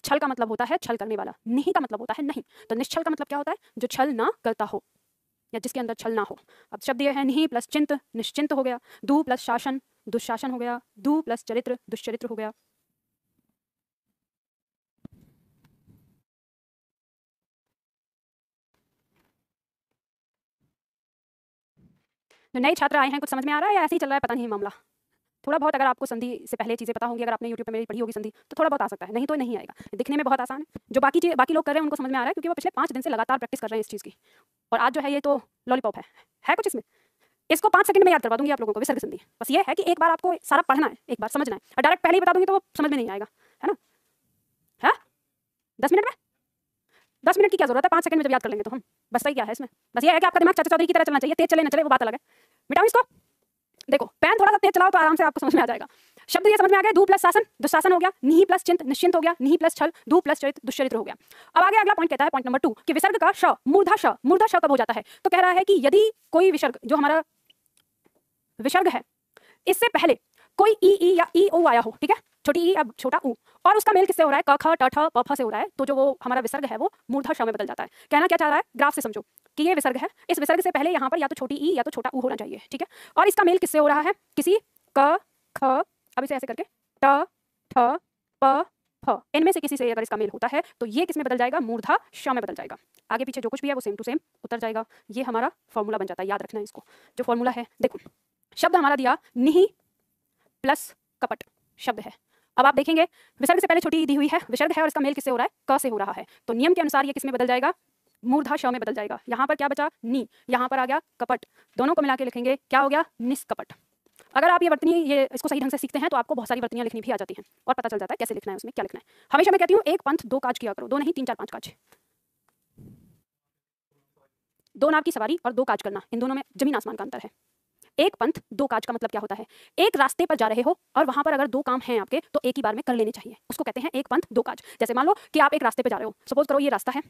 छल का मतलब होता है छल करने वाला, नहीं का मतलब होता है नहीं। तो निश्छल का मतलब क्या होता है, जो छल ना करता हो या जिसके अंदर छल ना हो। अब शब्द ये है नहीं प्लस चिंत, निश्चिंत हो गया। दु प्लस शासन, दुशासन हो गया। दु प्लस चरित्र, दुश्चरित्र हो गया। जो नए छात्र आए हैं, कुछ समझ में आ रहा है या ऐसे ही चल रहा है, पता नहीं मामला। थोड़ा बहुत अगर आपको संधि से पहले चीज़ें पता होंगी, अगर आपने यूट्यूब पे मेरी पढ़ी होगी संधि, तो थोड़ा बहुत आ सकता है, नहीं तो नहीं आएगा। दिखने में बहुत आसान है, जो बाकी लोग कर रहे हैं उनको समझ में आ रहा है क्योंकि वो पिछले 5 दिन से लगातार प्रैक्टिस कर रहे हैं इस चीज़ की। और आज जो है ये तो लॉलीपॉप है कुछ इसमें। इसको 5 सेकंड में याद करवा दूंगी आप लोगों को, विसर्ग संधि। बस ये है कि एक बार आपको सारा पढ़ना है, एक बार समझना है, और डायरेक्ट पहले ही बता दूंगी तो वो समझ में नहीं आएगा, है ना। है 10 मिनट में, 10 मिनट की क्या जरूरत है, 5 सेकंड में जब याद कर लेंगे तो हम। बस सही क्या है इसमें, बस ये है कि आपका दिमाग चाचा चौधरी की तरह चलना चाहिए, तेज चले ना चले वो बात अलग है। मिटाओ इसको, देखो पेन थोड़ा सा तेज चलाओ तो आराम से आपको समझ में आ जाएगा। शब्द ये समझ में आ गया, दु प्लस शासन, दुशासन हो गया। निहि प्लस चिंत, निश्चिंत हो गया। निहि प्लस छल, दु प्लस चरित्र, दुश्चरित्र हो गया। अब आगे अगला पॉइंट कहता है, पॉइंट नंबर 2, कि विसर्ग का श, मूर्धा श कब हो जाता है। तो कह रहा है कि यदि कोई विसर्ग, जो हमारा विसर्ग है, इससे पहले कोई ई या ई ओ आया हो, ठीक है, छोटी ई अब छोटा ऊ, और उसका मेल किससे हो रहा है, क ख ट ठ प फ से हो रहा है, तो जो वो हमारा विसर्ग है वो मूर्धा श में बदल जाता है। कहना क्या चाह रहा है, ग्राफ से समझो कि ये विसर्ग है, इस विसर्ग से पहले यहाँ पर या तो छोटी ई या तो छोटा ऊ होना चाहिए, ठीक है, और इसका मेल किससे हो रहा है, किसी क ख, अब इसे ऐसे करके ट ठ प फ, इनमें से किसी से अगर इसका मेल होता है तो ये किस में बदल जाएगा, मूर्धा श में बदल जाएगा। आगे पीछे जो कुछ भी है वो सेम टू सेम उतर जाएगा। ये हमारा फॉर्मूला बन जाता है, याद रखना है इसको। जो फॉर्मूला है देखो, शब्द हमारा दिया निहि प्लस कपट शब्द है। अब आप देखेंगे विसर्ग से पहले छोटी दी हुई है, विसर्ग है और इसका मेल किससे हो रहा है, क से हो रहा है, तो नियम के अनुसार ये किस में बदल जाएगा, मूर्धा श में बदल जाएगा। यहाँ पर क्या बचा, नी, यहाँ पर आ गया कपट, दोनों को मिला के लिखेंगे क्या हो गया, निष्कपट। अगर आप ये वर्तनी ये इसको सही ढंग से सीखते हैं तो आपको बहुत सारी वर्तनियां लिखनी भी आ जाती हैं और पता चल जाता है कैसे लिखना है, उसमें क्या लिखना है। हमेशा मैं कहती हूँ एक पंथ 2 काज किया करो, 2 नहीं 3 4 5 काज। 2 नाव की सवारी और 2 काज करना, इन दोनों में जमीन आसमान का अंतर है। एक पंथ 2 काज का मतलब क्या होता है, एक रास्ते पर जा रहे हो और वहां पर अगर 2 काम हैं आपके तो एक ही बार में कर लेने चाहिए, उसको कहते हैं एक पंथ 2 काज। जैसे मान लो कि आप एक रास्ते पे जा रहे हो, सपोज करो ये रास्ता है,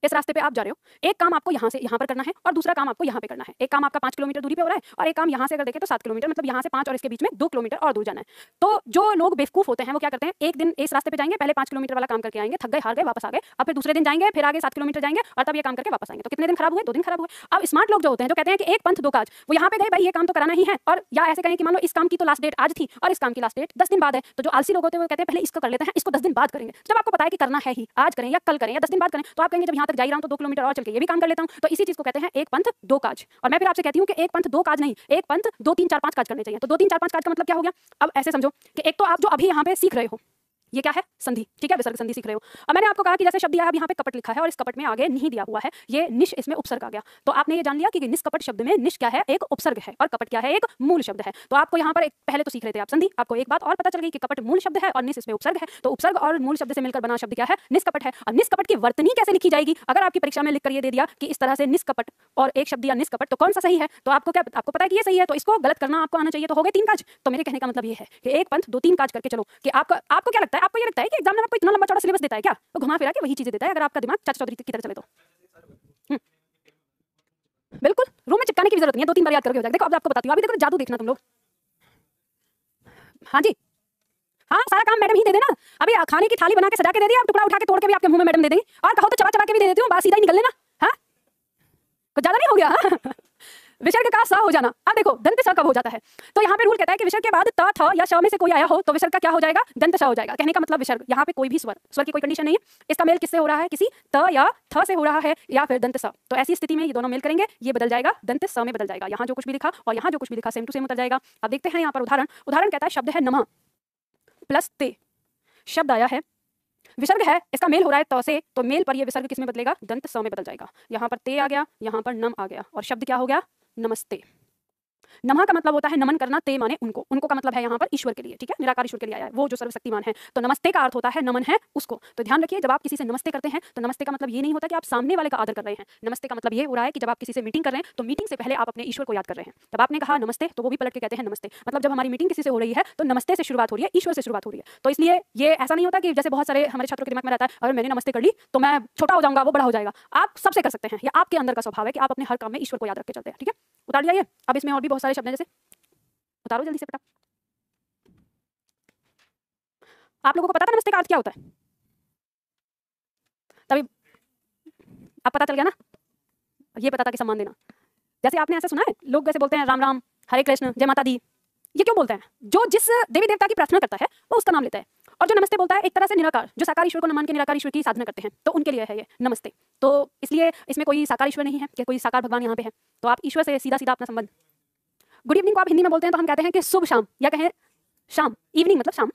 इस रास्ते पे आप जा रहे हो, एक काम आपको यहाँ से यहाँ पर करना है और दूसरा काम आपको यहाँ पे करना है। एक काम आपका 5 किलोमीटर दूरी पे हो रहा है और एक काम यहाँ से अगर देखें तो 7 किलोमीटर, मतलब यहाँ से 5 और इसके बीच में 2 किलोमीटर और दूर जाना है। तो जो लोग बेवकूफ होते हैं वो क्या करते हैं, एक दिन इस रास्ते पे जाएंगे, पहले 5 किलोमीटर वाला काम करके आएंगे, थक गए हार गए वापस आ गए, अब फिर दूसरे दिन जाएंगे, फिर आगे 7 किलोमीटर जाएंगे और तब ये काम करके वापस आएंगे। तो कितने दिन खराब हुए, 2 दिन खराब हुए। अब स्मार्ट लोग जो होते हैं जो कहते हैं कि एक पंथ 2 काज, वो यहाँ पे गए भाई ये काम तो कराना ही है, और या ऐसे कहें कि मान लो इस काम की तो लास्ट डेट आज थी और इस काम की लास्ट डेट 10 दिन बाद है, तो जो आलसी लोग होते हैं वो कहते हैं पहले इसको कर लेते हैं, इसको 10 दिन बाद करेंगे। जब आपको पता है कि करना है ही, आज करें या कल करें या 10 दिन बाद करें, तो आप कहेंगे जब यहाँ तक जा ही रहा हूँ तो 2 किलोमीटर और चल के ये भी काम कर लेता हूँ। तो इसी चीज को कहते हैं एक पंथ 2 काज। और मैं फिर आपसे कहती हूँ कि एक पंथ 2 काज नहीं, एक पंथ 2 3 4 5 काज करने चाहिए। तो 2 3 4 5 काज का मतलब क्या हो गया, अब ऐसे समझो कि एक तो आप जो अभी यहाँ पे सीख रहे हो ये क्या है, संधि, ठीक है, विसर्ग संधि सीख रहे हो। अब मैंने आपको कहा कि जैसे शब्द दिया है, अब यहाँ पे कपट लिखा है और इस कपट में आगे नहीं दिया हुआ है, ये निश इसमें उपसर्ग आ गया, तो आपने ये जान लिया कि निष्कपट शब्द में निश क्या है, एक उपसर्ग है, और कपट क्या है, एक मूल शब्द है। तो आपको यहाँ पर एक पहले तो सीख रहे थे आप संधि, आपको एक बात और पता चल गई कि कपट मूल शब्द है और निश इसमें उपसर्ग है, तो उपसर्ग और मूल शब्द से मिलकर बना शब्द क्या है, निष्कपट है। और निष्कपट की वर्तनी कैसे लिखी जाएगी, अगर आपकी परीक्षा में लिखकर ये दे दिया कि इस तरह से निष्कपट और एक शब्द या निष्कपट, तो कौन सा सही है, तो आपको क्या, आपको पता है कि ये सही है, तो इसको गलत करना आपको आना चाहिए, तो हो गए 3 काज। तो मेरे कहने का मतलब ये है कि एक पंथ 2 3 काज करके चलो। कि आपको क्या लगता है, आपको ये लगता है कि एग्जाम में आपको इतना लंबा चौड़ा सिलेबस देता है क्या, तो घुमा फिरा के वही चीजें देता है अगर आपका दिमाग चाचा चौधरी की तरह चले तो। बिल्कुल रूम में चिपकाने की जरूरत नहीं है, 2 3 बार याद करके हो जाएगा। देखो अब आपको बताती हूँ, अभी देखो जादू देखना तुम लोग। हाँ जी, हाँ सारा काम मैडम ही दे देना। अभी खाने की थाली बना के सजा के दे दी, आप टुकड़ा उठा के तोड़ के भी आपके मुंह में मैडम दे देंगी, और कहो तो चबा चबा के भी दे देती हूँ, बात सीधा ही निकल लेना। हाँ कुछ ज्यादा नहीं हो गया। विसर्ग का स हो जाना। अब देखो दंत स कब हो जाता है, तो यहाँ पे रूल कहता है कि विसर्ग के बाद त, थ या श में से कोई आया हो तो विसर्ग का क्या हो जाएगा, दंत स हो जाएगा। कहने का मतलब विसर्ग यहाँ पे कोई भी स्वर की कोई कंडीशन नहीं है, इसका मेल किससे हो रहा है, किसी त या थ से हो रहा है या फिर दंत स। तो ऐसी स्थिति में ये दोनों मेल करेंगे, ये बदल जाएगा, दंत स में बदल जाएगा। यहाँ जो कुछ भी लिखा और यहाँ जो कुछ भी लिखा सेम टू सेम उतर जाएगा। अब देखते हैं यहाँ पर उदाहरण कहता है शब्द है नमः प्लस ते, शब्द आया है, विसर्ग है, इसका मेल हो रहा है त से, तो मेल पर ये विसर्ग किस में बदलेगा, दंत स में बदल जाएगा। यहाँ पर ते आ गया, यहाँ पर नम आ गया और शब्द क्या हो गया, नमस्ते। नमः का मतलब होता है नमन करना, ते माने उनको का मतलब है यहाँ पर ईश्वर के लिए, ठीक है, निराकार ईश्वर के लिए आया है, वो जो सर्वशक्तिमान है। तो नमस्ते का अर्थ होता है नमन है उसको। तो ध्यान रखिए जब आप किसी से नमस्ते करते हैं तो नमस्ते का मतलब ये नहीं होता कि आप सामने वाले का आदर कर रहे हैं। नमस्ते का मतलब ये हो रहा है कि जब आप किसी से मीटिंग कर रहे हैं तो मीटिंग से पहले आप अपने ईश्वर को याद कर रहे हैं। जब आपने कहा नमस्ते तो वो भी पलट के कहते हैं नमस्ते, मतलब जब हमारी मीटिंग किसी से हो रही है तो नमस्ते से शुरुआत हो रही है, ईश्वर से शुरुआत हो रही है। तो इसलिए ये ऐसा नहीं होता कि जैसे बहुत सारे हमारे छात्रों के दिमाग में रहता है अगर मैंने नमस्ते कर ली तो मैं छोटा हो जाऊंगा, वो बड़ा हो जाएगा। आप सबसे कर सकते हैं, ये आपके अंदर का स्वभाव है कि आप अपने हर काम में ईश्वर को याद रख के चलते हैं, ठीक है। उतार लिया ये। अब इसमें और भी बहुत सारे शब्द हैं, जैसे उतारो जल्दी से बेटा। आप लोगों को पता था नमस्ते का अर्थ क्या होता है, तभी अब पता चल गया ना। ये पता था कि सम्मान देना। जैसे आपने ऐसा सुना है लोग जैसे बोलते हैं राम राम, हरे कृष्ण, जय माता दी, ये क्यों बोलते हैं, जो जिस देवी देवता की प्रार्थना करता है वो उसका नाम लेता है। और जो नमस्ते बोलता है एक तरह से निराकार, जो साकार ईश्वर को नमन के निराकार ईश्वर की साधना करते हैं, तो उनके लिए है ये नमस्ते। तो इसलिए इसमें कोई साकार ईश्वर नहीं है कि कोई साकार भगवान यहाँ पे है, तो आप ईश्वर से सीधा सीधा अपना संबंध। गुड इवनिंग को आप हिंदी में बोलते हैं तो हम कहते हैं कि शुभ शाम, या कहें शाम, इवनिंग मतलब शाम।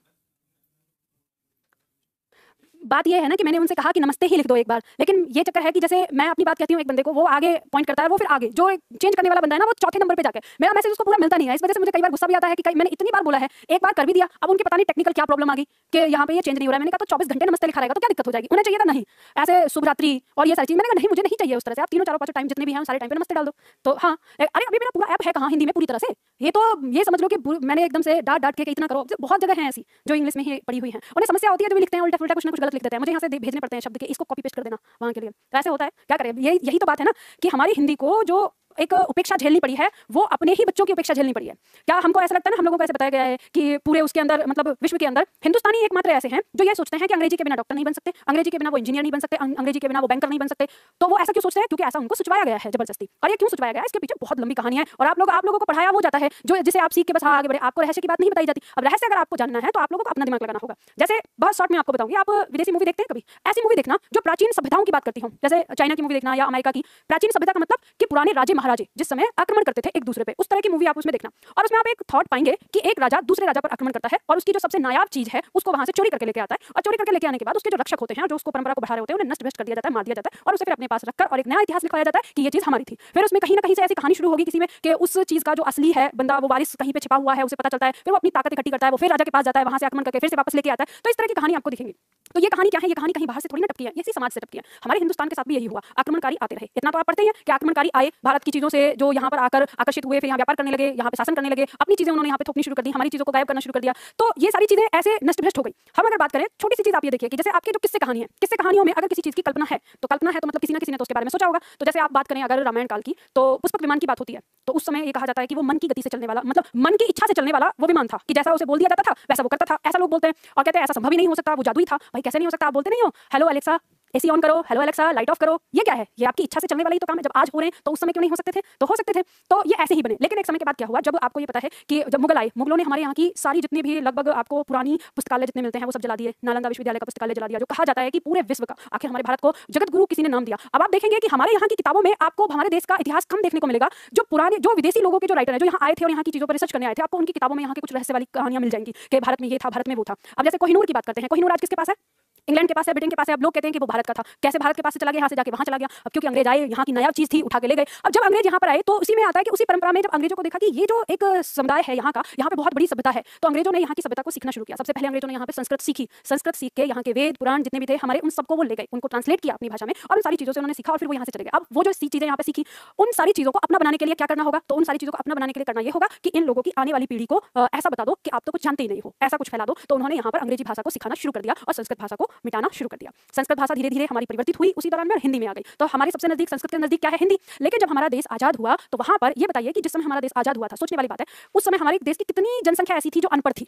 बात ये है ना कि मैंने उनसे कहा कि नमस्ते ही लिख दो एक बार, लेकिन ये चक्कर है कि जैसे मैं अपनी बात कहती हूँ एक बंदे को, वो आगे पॉइंट करता है, वो फिर आगे जो चेंज करने वाला बंदा है ना वो चौथे नंबर पे जाकर मेरा मैसेज उसको पूरा मिलता नहीं है। इस वजह से मुझे कई बार गुस्सा भी आता है कि मैंने इतनी बार बोला है, एक बार कर भी दिया, अब उनके पता नहीं टेक्निकल क्या प्रॉब्लम आ गई कि यहाँ पे ये चेंज नहीं हो रहा है। मैंने कहा तो 24 घंटे नमस्ते लिखा रहेगा तो क्या दिक्कत हो जाएगी, उन्हें चाहिए था नहीं ऐसे शुभ रात्रि और ये सारी चीज। मैंने कहा नहीं मुझे नहीं चाहिए उस तरह से, आप तीनों चारों पांचों टाइम जितने भी हैं सारे टाइम पे नमस्ते डाल दो। तो हाँ, अरे अभी मेरा पूरा ऐप है कहाँ हिंदी में पूरी तरह से, ये तो ये समझ लो कि मैंने एकदम से डांट के इतना करो। बहुत जगह है ऐसी जो इंग्लिश में ही पड़ी हुई है, उन्हें समस्या होती है, जो भी लिखते हैं उल्टा पुल्टा कुछ ना कुछ गलत लिख देते हैं, मुझे यहाँ से भेजने पड़ते हैं शब्द के, इसको कॉपी पेस्ट कर देना वहाँ के लिए। तो ऐसे होता है, क्या करें, यही तो बात है ना कि हमारी हिंदी को जो एक उपेक्षा झेलनी पड़ी है वो अपने ही बच्चों की उपेक्षा झेलनी पड़ी है। क्या हमको ऐसा लगता है ना, हम लोगों को ऐसे बताया गया है कि पूरे उसके अंदर मतलब विश्व के अंदर हिंदुस्तानी एकमात्र ऐसे हैं जो ये सोचते हैं कि अंग्रेजी के बिना डॉक्टर नहीं बन सकते, अंग्रेजी के बिना वो इंजीनियर नहीं बन सकते, अंग्रेजी के बिना वो बैंकर नहीं बन सकते। तो वो ऐसा क्यों सोचते हैं, क्योंकि ऐसा उनको सुझाया गया है जबरदस्ती। और ये क्यों सुझाया गया है, इसके पीछे बहुत लंबी कहानी है और आप लोगों को पढ़ाया वो जाता है जो जिसे आप सीख के बस आगे बढ़े, आपको रहस्य की बात नहीं बताई जाती। अब रहस्य अगर आपको जानना है तो आप लोगों को अपना दिमाग लगाना होगा। जैसे बहुत शॉर्ट में आपको बताऊंगी, आप विदेशी मूवी देखते हैं कभी, ऐसी मूवी देखना जो प्राचीन सभ्यताओं की बात करती हूँ, जैसे चाइना की मूवी देखना या अमेरिका की। प्राचीन सभ्यता का मतलब कि पुराने राजे महाराजे जिस समय आक्रमण करते थे एक दूसरे पे, उस तरह की मूवी आप उसमें देखना। और उसमें आप एक थॉट पाएंगे कि एक राजा दूसरे राजा पर आक्रमण करता है और उसकी जो सबसे नायाब चीज है उसको वहां से चोरी करके लेके आता है, और चोरी करके लेके आने के बाद उसके जो रक्षक होते हैं जो उसको परंपरा को बढ़ा रहे होते हैं उन्हें नष्ट भ्रष्ट कर दिया जाता है, मार दिया जाता है और उसे फिर अपने पास रखकर और एक नया इतिहास लिखवाया जाता है कि ये चीज हमारी थी। फिर उसमें कहीं ना कहीं से ऐसी कहानी शुरू होगी किसी में कि उस चीज का जो असली है बंदा, वो वारिस कहीं पे छिपा हुआ है, उसे पता चलता है, फिर वो अपनी ताकत इकट्ठी करता है, वो फिर राजा के पास जाता है, वहां से आक्रमण करके फिर से वापस लेके आता है। तो इस तरह की कहानी आपको दिखेंगी। तो ये कहानी क्या है, ये कहानी कहीं बाहर से थोड़ी ना टपकी है, इसी समाज से टपकी है। हमारे हिंदुस्तान के साथ भी यही हुआ, आक्रमणकारी आते रहे। इतना तो आप पढ़ते हैं कि आक्रमणकारी आए भारत की चीजों से, जो यहाँ पर आकर आकर्षित हुए, फिर यहाँ व्यापार करने लगे, यहाँ पे शासन करने लगे, अपनी चीजें उन्होंने यहाँ पे थोपनी शुरू कर दी, हमारी चीजों को गायब करना शुरू कर दिया। तो ये सारी चीजें ऐसे नष्ट भ्रष्ट हो गई। हम अगर बात करें छोटी सी चीज, आप ये देखिए कि जैसे आपकी जो किस्से कहानी है, किस्से कहानियों में अगर किसी चीज की कल्पना है तो मतलब किसी ना किसी ने तो उसके बारे में सोचा होगा। तो जैसे आप बात करें अगर रामायण काल की, तो पुष्पक विमान की बात होती है, तो उस समय ये कहा जाता है कि वो मन की गति से चलने वाला, मतलब मन की इच्छा से चलने वाला वो विमान था, कि जैसा उसे बोल दिया जाता था वैसा वो करता था। ऐसा लोग बोलते हैं और कहते हैं ऐसा संभव ही नहीं हो सकता, वो जादुई था। भाई कैसे नहीं हो सकता, आप बोलते नहीं हो हेलो अलेक्सा एसी ऑन करो, हेलो अलेक्सा लाइट ऑफ करो, ये क्या है, ये आपकी इच्छा से चलने वाला ही तो काम है। जब आज हो रहे हैं तो उस समय क्यों नहीं हो सकते थे, तो हो सकते थे। तो ये ऐसे ही बने। लेकिन एक समय के बाद क्या हुआ, जब आपको ये पता है कि जब मुगल आए, मुगलों ने हमारे यहाँ की सारी जितनी भी लगभग आपको पुरानी पुस्तकालय जितने मिलते हैं वो सब जला दिए, नालंदा विश्वविद्यालय का पुस्तकालय जला दिया, जो कहा जाता है कि पूरे विश्व का, आखिर हमारे भारत को जगत गुरु किसी ने नाम दिया। अब आप देखेंगे कि हमारे यहाँ की किताबों में आपको हमारे देश का इतिहास कम देखने को मिलेगा। जो पुराने जो विदेशी लोगों के जो राइटर है, जो यहाँ आए थे और यहाँ की चीजों पर रिसर्च करने आए थे, आपको उनकी किताबों में यहाँ की कुछ रहस्य वाली कहानियां मिल जाएंगी कि भारत में ये था, भारत में वो था। अब जैसे कोहिनूर की बात करते हैं, कोहिनूर आज किसके पास है, इंग्लैंड के पास है, ब्रिटेन के पास है। अब लोग कहते हैं कि वो भारत का था, कैसे भारत के पास से चला गया, यहाँ से जाके वहाँ चला गया। अब क्योंकि अंग्रेज आए, यहाँ की नायाब चीज थी, उठा के ले गए। अब जब अंग्रेज यहाँ पर आए तो उसी में आता है कि उसी परंपरा में जब अंग्रेजों को देखा कि ये जो एक समुदाय है यहाँ का, यहाँ पे बहुत बड़ी सभ्यता है, तो अंग्रेजों ने यहाँ की सभ्यता को सीखना शुरू किया। सबसे पहले अंग्रेजों ने यहाँ पे संस्कृत सीखी, संस्कृत सीख के यहाँ के वेद पुराण जितने भी थे हमारे, उन सबको वो ले गए, उनको ट्रांसलेट किया अपनी भाषा में और उन सारी चीजों से उन्होंने सीखा और फिर वो यहाँ से चले गए। अब वो जो चीजें यहाँ पे सीखी, उन सारी चीजों को अपना बनाने के लिए क्या करना होगा, तो उन सारी चीजों को अपना बनाने के लिए करना ये होगा कि इन लोगों की आने वाली पीढ़ी को ऐसा बता दो कि आप तो कुछ जानते ही नहीं हो, ऐसा कुछ फैला दो। तो उन्होंने यहाँ पर अंग्रेजी भाषा को सिखाना शुरू कर दिया और संस्कृत भाषा को मिटाना शुरू कर दिया। संस्कृत भाषा धीरे धीरे हमारी परिवर्तित हुई, उसी दौरान में हिंदी में आ गई। तो हमारे सबसे नजदीक, संस्कृत के नजदीक क्या है, हिंदी। लेकिन जब हमारा देश आजाद हुआ तो वहां पर ये बताइए कि जिस समय हमारा देश आजाद हुआ था, सोचने वाली बात है, उस समय हमारे देश की कितनी जनसंख्या ऐसी थी जो अनपढ़ थी।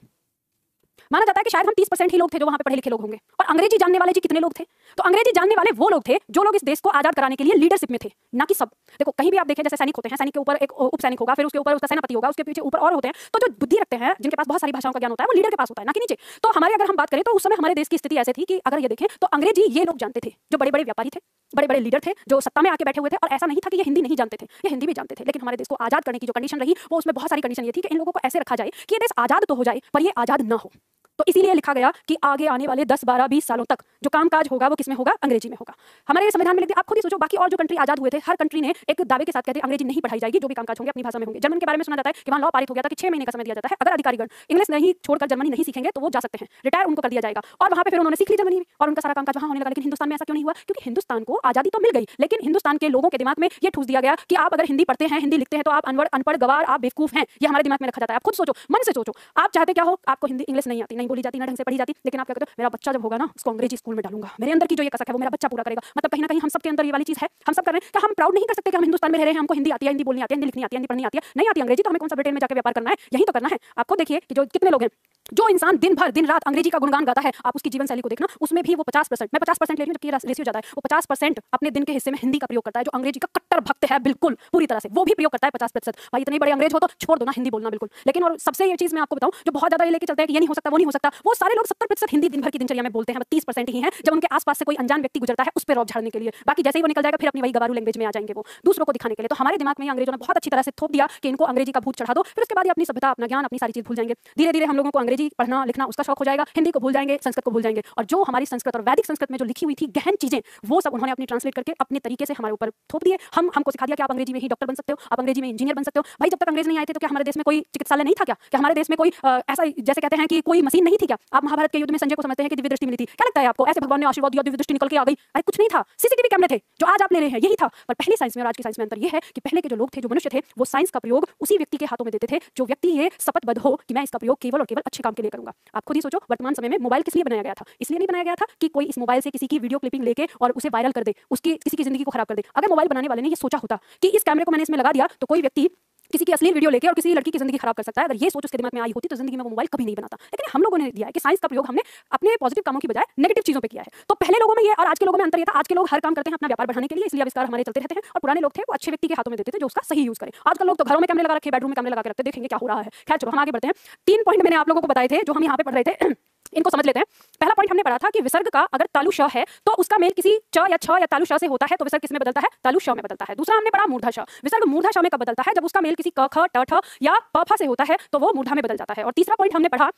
माना जाता है कि शायद हम 30% ही लोग थे जो वहां पे पढ़े लिखे लोग होंगे। और अंग्रेजी जानने वाले जी कितने लोग थे? तो अंग्रेजी जानने वाले वो लोग थे जो लोग इस देश को आजाद कराने के लिए लीडरशिप में थे, ना कि सब। देखो कहीं भी आप देखें, जैसे सैनिक होते हैं, सैनिक के ऊपर एक उप सैनिक होगा, फिर उसके ऊपर उसका सेनापति होगा, उसके पीछे ऊपर और होते हैं। तो जो बुद्धि रखते हैं, जिनके पास बहुत सारी भाषाओं का ज्ञान होता है, वो लीडर के पास होता है, ना कि नीचे। तो हमारे अगर हम बात करें तो उस समय हमारे देश की स्थिति ऐसे थी कि अगर ये देखें तो अंग्रेजी ये लोग जानते थे, जो बड़े बड़े व्यापारी थे, बड़े बड़े लीडर थे, जो सत्ता में आके बैठे हुए थे। और ऐसा नहीं था कि ये हिंदी नहीं जानते थे, ये हिंदी भी जानते थे। लेकिन हमारे देश को आजाद करने की जो कंडीशन रही, वो उसमें बहुत सारी कंडीशन ये थी कि इन लोगों को ऐसे रखा जाए कि ये देश आजाद तो हो जाए पर ये आजाद ना हो। तो इसीलिए लिखा गया कि आगे आने वाले 10, 12, 20 सालों तक जो कामकाज होगा वो किसमें होगा? अंग्रेजी में होगा। हमारे संविधान में लिख दिया। आप खुद ही सोचो, बाकी और जो कंट्री आजाद हुए थे, हर कंट्री ने एक दावे के साथ कहते अंग्रेजी नहीं पढ़ाई जाएगी, जो भी कामकाज होंगे अपनी भाषा में होंगे। जर्मन के बारे में सुना जाता है कि वहां लॉ पारित हो गया था कि 6 महीने का समय दिया जाता है, अगर अधिकारीगण इंग्लिश नहीं छोड़कर जर्मनी नहीं सीखेंगे तो वो जा सकते हैं, रिटायर उनको कर दिया जाएगा। और वहां पे फिर उन्होंने सीख ली जर्मनी में और उनका सारा कामकाज वहां होने लगा। लेकिन हिंदुस्तान में ऐसा क्यों नहीं हुआ? क्योंकि हिंदुस्तान को आजादी तो मिल गई, लेकिन हिंदुस्तान के लोगों के दिमाग में ये ठूस दिया गया कि आप अगर हिंदी पढ़ते हैं, हिंदी लिखते हैं, तो आप अनपढ़ गवार, आप बेवकूफ हैं। ये हमारे दिमाग में रखा जाता है। आप खुद सोचो, मन से सोचो, आप चाहते क्या हो? आपको हिंदी इंग्लिश नहीं आती, नहीं बोली जाती, ना ढंग से पढ़ी जाती, लेकिन आप क्या कहते हो? मेरा बच्चा जब होगा ना, उसको अंग्रेजी स्कूल में डालूंगा। मेरे अंदर की जो ये कसक है वो मेरा बच्चा पूरा करेगा। मतलब कहीं ना कहीं हम सबके अंदर ये वाली चीज है, हम सब कर रहे हैं। क्या हम प्राउड नहीं कर सकते कि हम हिंदुस्तान में रह रहे हैं, हमको हिंदी आती है, हिंदी बोलनी आती है, हिंदी लिखनी आती है, हिंदी पढ़नी आती है? नहीं आती अंग्रेजी, तो हमें कौन सा ब्रिटेन में जाकर व्यापार करना है? यही तो करना है। आपको देखिए कि जो कितने लोग हैं, जो इंसान दिन भर दिन रात अंग्रेजी का गुणगान गाता है, आप उसकी जीवन शैली को देखना, उसमें भी वो 50%, मैं 50% ले रही हूं जबकि रेशियो ज्यादा है, वो 50% अपने दिन के हिस्से में हिंदी का प्रयोग करता है। जो अंग्रेजी का कट्टर भक्त है बिल्कुल पूरी तरह से, वो भी प्रयोग करता है 50%। भाई इतने बड़े अंग्रेज हो तो छोड़ दो ना हिंदी बोलना बिल्कुल। लेकिन और सबसे ये चीज मैं आपको बताऊं, जो बहुत ज्यादा ये लेके चलते हैं कि ये नहीं हो सकता, वो नहीं हो सकता, वो सारे लोग 70% हिंदी दिन भर की दिनचर्या में बोलते हैं। 30% ही है जब उनके आसपास से कोई अनजान व्यक्ति गुजरता है उस पर रौब झाड़ने के लिए। बाकी जैसे ही वो निकल जाएगा फिर अपनी वही गवारू लैंग्वेज में आ जाएंगे, वो दूसरों को दिखाने के लिए। तो हमारे दिमाग में अंग्रेजों ने बहुत अच्छी तरह से थोप दिया कि इनको अंग्रेजी का भूत चढ़ा दो, फिर उसके बाद ये अपनी सभ्यता, अपना ज्ञान, अपनी सारी चीज भूल जाएंगे। धीरे धीरे हम लोगों को अंग्रेजी पढ़ना लिखना उसका शौक हो जाएगा, हिंदी को भूल जाएंगे, संस्कृत को भूल जाएंगे। और जो हमारी संस्कृत और वैदिक संस्कृत में जो लिखी हुई थी गहन चीजें, वो सब उन्होंने अपनी ट्रांसलेट करके अपने तरीके से हमारे ऊपर थोप दिए। हमको सिखा दिया कि आप अंग्रेजी में ही डॉक्टर बन सकते हो, आप अंग्रेजी में इंजीनियर बन सकते हो। भाई जब तक अंग्रेज नहीं आए थे तो क्या हमारे देश में कोई चिकित्सालय नहीं था? क्या हमारे देश में कोई ऐसा जैसे कहते हैं कि कोई मशीन नहीं थी? क्या आप महाभारत के युद्ध में संजय को समझते हैं कि दिव्य दृष्टि मिली थी? क्या लगता है आपको? ऐसे भगवान ने आशीर्वाद दिया, दिव्य दृष्टि निकल के आ गई? अरे कुछ नहीं था, सीसीटीवी कैमरे थे जो आज आप ले रहे हैं, यही था। पर पहली साइंस में और आज की साइंस में अंतर यह है कि पहले के जो लोग थे, जो मनुष्य थे, वो साइंस का प्रयोग उसी व्यक्ति के हाथों में देते थे जो व्यक्ति ये शपथबद्ध हो कि मैं इसका प्रयोग केवल और केवल अच्छे काम के लिए करूंगा। आप खुद ही सोचो, वर्तमान समय में मोबाइल किस लिए बनाया गया था? इसलिए नहीं बनाया गया था कि कोई इस मोबाइल से किसी की वीडियो क्लिपिंग लेके और उसे वायरल कर दे, उसकी किसी की जिंदगी को खराब कर दे। अगर मोबाइल बनाने वाले ने ये सोचा होता कि इस कैमरे को मैंने इसमें लगा दिया तो कोई व्यक्ति किसी की अश्लील वीडियो लेके और किसी लड़की की जिंदगी खराब कर सकता है, अगर ये सोच उसके दिमाग में आई होती तो जिंदगी में वो मोबाइल कभी नहीं बनाता। लेकिन हम लोगों ने दिया है कि साइंस का प्रयोग हमने अपने पॉजिटिव कामों की बजाय नेगेटिव चीजों पे किया है। तो पहले लोगों में ये और आज के लोगों में अंतर ये था, आज के लोग हर काम करते हैं अपना व्यापार बढ़ाने के लिए, इसलिए आविष्कार हमारे चलते रहते हैं। और पुराने लोग थे वो अच्छे व्यक्ति के हाथों में देते थे जो उसका सही यूज करे। आजकल लोग तो घरों में कैमरे लगा रखे, बेडरूम में कैमरे लगा के रखते, देखेंगे क्या हो रहा है। खैर चलो हम आगे बढ़ते हैं। 3 पॉइंट मैंने आप लोगों को बताए थे जो हम यहाँ पे पढ़ रहे थे, इनको समझ लेते हैं। पहला पॉइंट हमने पढ़ा था कि विसर्ग का अगर तालु श है तो उसका मेल किसी च या छ या तालु श से होता है तो विसर्ग किस में बदलता है? तालु श में बदलता है। दूसरा हमने पढ़ा मूर्धा श। विसर्ग मूर्धा श में कब बदलता है? जब उसका मेल किसी क ख ट ठ या प फ से होता है तो वो मूर्धा में बदल जाता है। और तीसरा पॉइंट हमने पढ़ा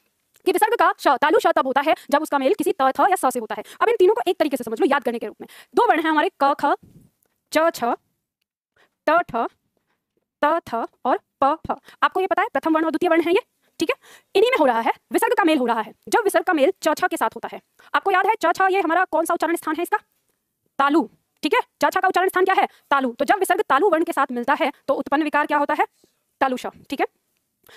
कि विसर्ग का श तालु श तब होता है जब उसका मेल किसी त थ या स से होता है। अब इन तीनों को एक तरीके से समझ लो याद करने के रूप में। 2 वर्ण हैं हमारे क ख च छ ट ठ त थ और प फ। आपको ये पता है प्रथम वर्ण और द्वितीय वर्ण है ये, ठीक है? इन्हीं में हो रहा है, विसर्ग का मेल हो रहा है। जब विसर्ग का मेल च छ के साथ होता है, आपको याद है च छ ये हमारा कौन सा उच्चारण स्थान है इसका? तालु, ठीक है? च छ का उच्चारण स्थान क्या है? तालु। तो जब विसर्ग तालु वर्ण के साथ मिलता है तो उत्पन्न विकार क्या होता है? तालु श, ठीक है?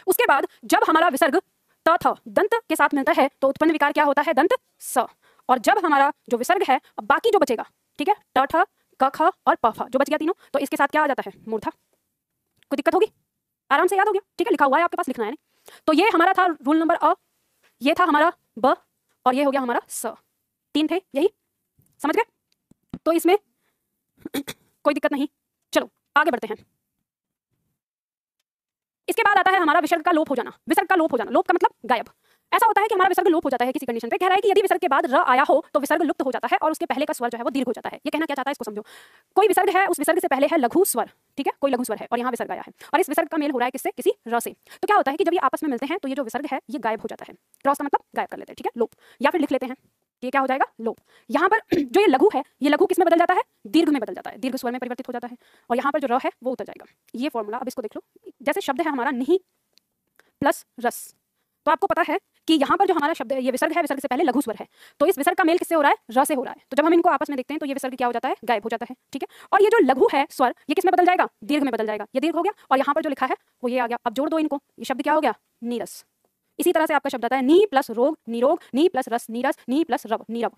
उसके बाद जब हमारा विसर्ग त थ दंत के साथ मिलता है तो उत्पन्न विकार क्या होता है? दंत स। और जब हमारा जो विसर्ग है, अब बाकी जो बचेगा, ठीक है, ट ठ क ख और प फ जो बच गया तीनों, तो इसके साथ क्या आ जाता है? मूर्धा। कोई दिक्कत होगी? आराम से याद हो गया, ठीक है? लिखा हुआ है आपके पास, लिखना है नहीं। तो ये हमारा था रूल नंबर अ, ये था हमारा ब और ये हो गया हमारा स। 3 थे, यही समझ गए? तो इसमें कोई दिक्कत नहीं। चलो आगे बढ़ते हैं। इसके बाद आता है हमारा विसर्ग का लोप हो जाना। विसर्ग का लोप हो जाना, लोप का मतलब गायब। ऐसा होता है कि हमारा विसर्ग लोप हो जाता है किसी कंडीशन पे। कह रहा है कि यदि विसर्ग के बाद र आया हो तो विसर्ग लुप्त हो जाता है और उसके पहले का स्वर जो है वो दीर्घ हो जाता है। ये कहना क्या चाहता है इसको समझो। कोई विसर्ग है, उस विसर्ग से पहले है लघु स्वर, ठीक है? कोई लघु स्वर है और यहाँ विसर्ग आया है और इस विसर्ग का मेल हो रहा है किससे? किसी र से। तो क्या होता है कि जब ये आपस में मिलते हैं तो ये जो विसर्ग है ये गायब हो जाता है। क्रॉस का मतलब गायब कर लेते हैं, ठीक है? लोप। या फिर लिख लेते हैं, ये क्या हो जाएगा? लोप। यहाँ पर जो ये लघु है, ये लघु किस में बदल जाता है? दीर्घ में बदल जाता है, दीर्घ स्वर में परिवर्तित हो जाता है। और यहाँ पर जो र है वो उतर जाएगा। ये फॉर्मूला अब इसको देख लो। जैसे शब्द है हमारा निहि प्लस रस, तो आपको पता है कि यहाँ पर जो हमारा शब्द है ये विसर्ग है, विसर्ग से पहले लघु स्वर है, तो इस विसर्ग का मेल किससे हो रहा है? र से हो रहा है। तो जब हम इनको आपस में देखते हैं तो ये विसर्ग क्या हो जाता है? गायब हो जाता है, ठीक है? और ये जो लघु है स्वर, ये किस में बदल जाएगा? दीर्घ में बदल जाएगा। ये दीर्घ हो गया और यहाँ पर जो लिखा है वो ये आ गया। अब जोड़ दो इनको, ये शब्द क्या हो गया? नीरस। इसी तरह से आपका शब्द आता है नी प्लस रोग निरोग, नी प्लस रस नीरस, नी प्लस रव नीरव।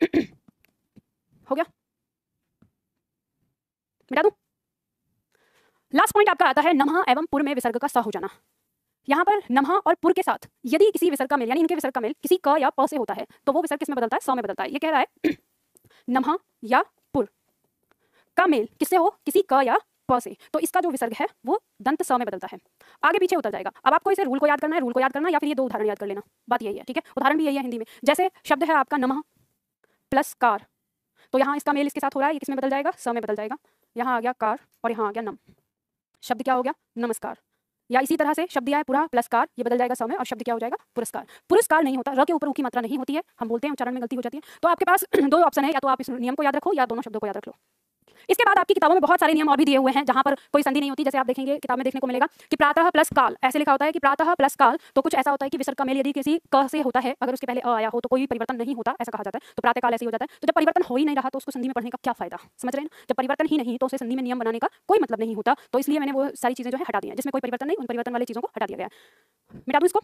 हो गया, मिटा दूं। लास्ट पॉइंट आपका आता है नमः एवं पुर में विसर्ग का स हो जाना। यहाँ पर नमः और पुर के साथ यदि किसी विसर्ग का मेल यानी इनके विसर्ग का मेल किसी क या प से होता है तो वो विसर्ग किस में बदलता है? स में बदलता है। ये कह रहा है नमः या पुर का मेल किससे हो? किसी क या प से, तो इसका जो विसर्ग है वो दंत स में बदलता है, आगे पीछे उतर जाएगा। अब आपको इसे रूल को याद करना है, रूल को याद करना या फिर ये दो उदाहरण याद कर लेना, बात यही है, ठीक है। उदाहरण भी यही है हिंदी में, जैसे शब्द है आपका नमः प्लस कार, तो यहाँ इसका मेल इसके साथ हो रहा है, ये किस में बदल जाएगा? स में बदल जाएगा। यहाँ आ गया कार और यहाँ आ गया नम, शब्द क्या हो गया? नमस्कार। या इसी तरह से शब्द दिया है पूरा प्लस कार, ये बदल जाएगा स में और शब्द क्या हो जाएगा? पुरस्कार। पुरस्कार नहीं होता, र के ऊपर ऊ की मात्रा नहीं होती है, हम बोलते हैं उच्चारण में गलती हो जाती है। तो आपके पास दो ऑप्शन है, या तो आप इस नियम को याद रखो या दोनों शब्दों को याद रख लो। इसके बाद आपकी किताबों में बहुत सारे नियम और भी दिए हुए हैं जहां पर कोई संधि नहीं होती। जैसे आप देखेंगे किताब में देखने को मिलेगा कि प्रातः प्लस काल, ऐसे लिखा होता है कि प्रातः प्लस काल, तो कुछ ऐसा होता है कि विसर्ग का मेल यदि किसी क से होता है, अगर उसके पहले अ आया हो तो कोई परिवर्तन नहीं होता, ऐसा कहा जाता है। तो प्रातः काल ऐसे ही हो जाता है। तो जब परिवर्तन हो ही नहीं रहा तो उसको संधि में पढ़ने का क्या फायदा, समझ रहे हैं? जब परिवर्तन ही नहीं तो उसे संधि में नियम बनाने का कोई मतलब नहीं होता। तो इसलिए मैंने वो सारी चीजें जो है हटा दी हैं, जिसमें कोई परिवर्तन नहीं, उन परिवर्तन वाली चीजों को हटा दिया गया है। मिटा दूं इसको।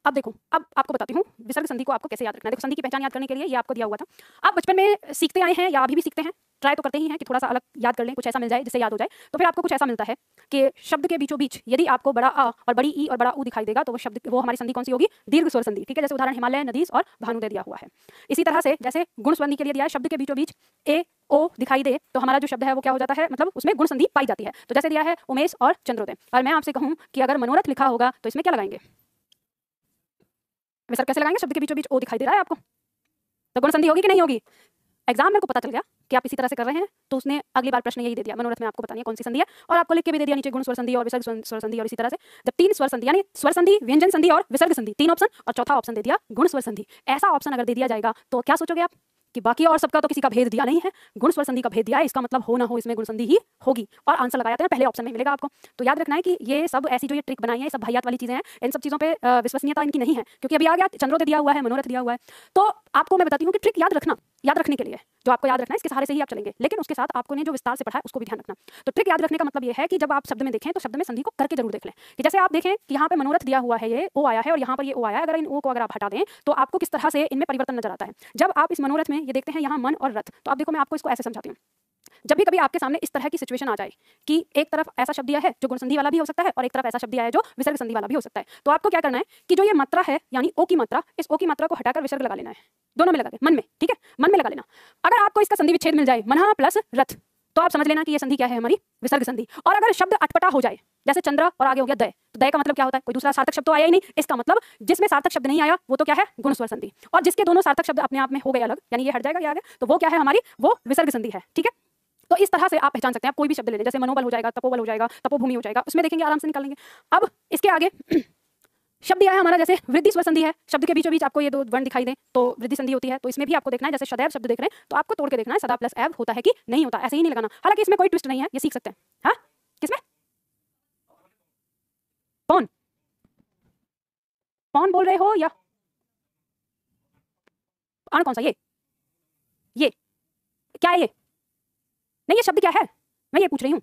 अब देखो, अब आपको बताती हूँ विसर्ग संधि को आपको कैसे याद रखना है। देखो, संधि की पहचान याद करने के लिए ये आपको दिया हुआ था, आप बचपन में सीखते आए हैं या अभी भी सीखते हैं, ट्राई तो करते ही हैं कि थोड़ा सा अलग याद कर लें, कुछ ऐसा मिल जाए जिससे याद हो जाए। तो फिर आपको कुछ ऐसा मिलता है कि शब्द के बीचों बीच यदि आपको बड़ा अ और बड़ी ई और बड़ा उ दिखाई देगा तो वो शब्द, वो हमारी संधि कौन सी होगी? दीर्घ स्वर संधि, ठीक है। जैसे उदाहरण हिमालय, नदीस और भानुदय दिया हुआ है। इसी तरह से जैसे गुण संधि के लिए दिया है, शब्द के बीचों बीच ए ओ दिखाई दे तो हमारा जो शब्द है वो क्या हो जाता है? मतलब उसमें गुण संधि पाई जाती है। तो जैसे दिया है उमेश और चंद्रोदय, और मैं आपसे कहूँ कि अगर मनोरथ लिखा होगा तो इसमें क्या लगाएंगे? विसर्ग कैसे लगाएंगे? शब्द के बीचों बीच ओ दिखाई दे रहा है आपको, तो गुण संधि होगी कि नहीं होगी? एग्जाम को पता चल गया कि आप इसी तरह से कर रहे हैं तो उसने अगली बार प्रश्न यही दे दिया, मनोरथ में आपको बतानी है कौन सी संधि है, और आपको लिख के भी दे दिया नीचे गुण स्वर संधि और विसर्ग स्वर संधि। और इसी तरह से जब तीन स्वर संधि यानी स्वर संधि, व्यंजन संधि और विसर्ग संधि, तीन ऑप्शन, और चौथा ऑप्शन दे दिया गुण स्वर संधि। ऐसा ऑप्शन अगर दे दिया जाएगा तो क्या सोचोगे आप कि बाकी और सबका तो किसी का भेद दिया नहीं है, गुण स्वर संधि का भेद दिया है, इसका मतलब हो ना हो इसमें गुण संधि ही होगी, और आंसर लगाया था पहले ऑप्शन में मिलेगा आपको। तो याद रखना है कि ये सब ऐसी जो ये ट्रिक बनाई है, सब भैयात वाली चीजें हैं, इन सब चीजों पे विश्वसनीयता इनकी नहीं है, क्योंकि अभी आ गया चंद्रोदय दिया हुआ है, मनोरथ दिया हुआ है। तो आपको मैं बताती हूँ कि ट्रिक याद रखना, याद रखने के लिए जो आपको याद रखना है इसके सहारे से ही आप चलेंगे, लेकिन उसके साथ आपको ने जो विस्तार से पढ़ा है उसको भी ध्यान रखना। तो ट्रिक याद रखने का मतलब ये है कि जब आप शब्द में देखें तो शब्द में संधि को करके जरूर देख लें, कि जैसे आप देखें कि यहाँ पे मनोरथ दिया हुआ है, ये ओ आया है और यहाँ पर ये ओ आया है, अगर इन ओ को अगर आप हटा दें तो आपको किस तरह से इनमें परिवर्तन नजर आता है। जब आप इस मनोरथ में ये देखते हैं यहाँ मन और रथ, तो आप देखो मैं आपको इसको ऐसे समझाती हूँ। जब भी कभी आपके सामने इस तरह की सिचुएशन आ जाए कि एक तरफ ऐसा शब्द दिया है जो गुण संधि वाला भी हो सकता है और एक तरफ ऐसा शब्द दिया है जो विसर्ग संधि वाला भी हो सकता है, तो आपको क्या करना है कि जो ये मात्रा है यानी ओ की मात्रा, इस ओ की मात्रा को हटाकर विसर्ग लगा लेना है, दोनों में लगा के मन में, ठीक है, मन में लगा लेना। अगर आपको इसका संधि विच्छेद मिल जाए मनः प्लस रथ, तो आप समझ लेना कि ये संधि क्या है? हमारी विसर्ग संधि। और अगर शब्द अटपटा हो जाए जैसे चंद्र और आगे हो गया दय, तो दय का मतलब क्या होता है? कोई दूसरा सार्थक शब्द तो आया ही नहीं, इसका मतलब जिसमें सार्थक शब्द नहीं आया वो तो क्या है? गुण स्वर संधि। और जिसके दोनों सार्थक शब्द अपने आप में हो गए अलग, यानी ये हट जाएगा, ये आ गया, तो वो क्या है हमारी? वो विसर्ग संधि है, ठीक है। तो इस तरह से आप पहचान सकते हैं। आप कोई भी शब्द ले लें, जैसे मनोबल हो जाएगा, तपोबल हो जाएगा, तपोभूमि हो जाएगा, उसमें देखेंगे आराम से निकाल लेंगे। अब इसके आगे शब्द आया हमारा जैसे वृद्धि स्वर संधि है, शब्द के बीचों बीच आपको ये दो वर्ण दिखाई दें तो वृद्धि संधि होती है, तो इसमें भी आपको देखना है जैसे सदैव शब्द देख रहे हैं तो आपको तोड़ के देखना है सदा प्लस एव होता है कि नहीं होता, ऐसे ही नहीं लगाना। हालांकि इसमें कोई ट्विस्ट नहीं है, ये सीख सकते हैं। हाँ, किसमें? कौन कौन बोल रहे हो? या कौन सा? ये क्या है? ये नहीं, ये शब्द क्या है मैं ये पूछ रही हूँ,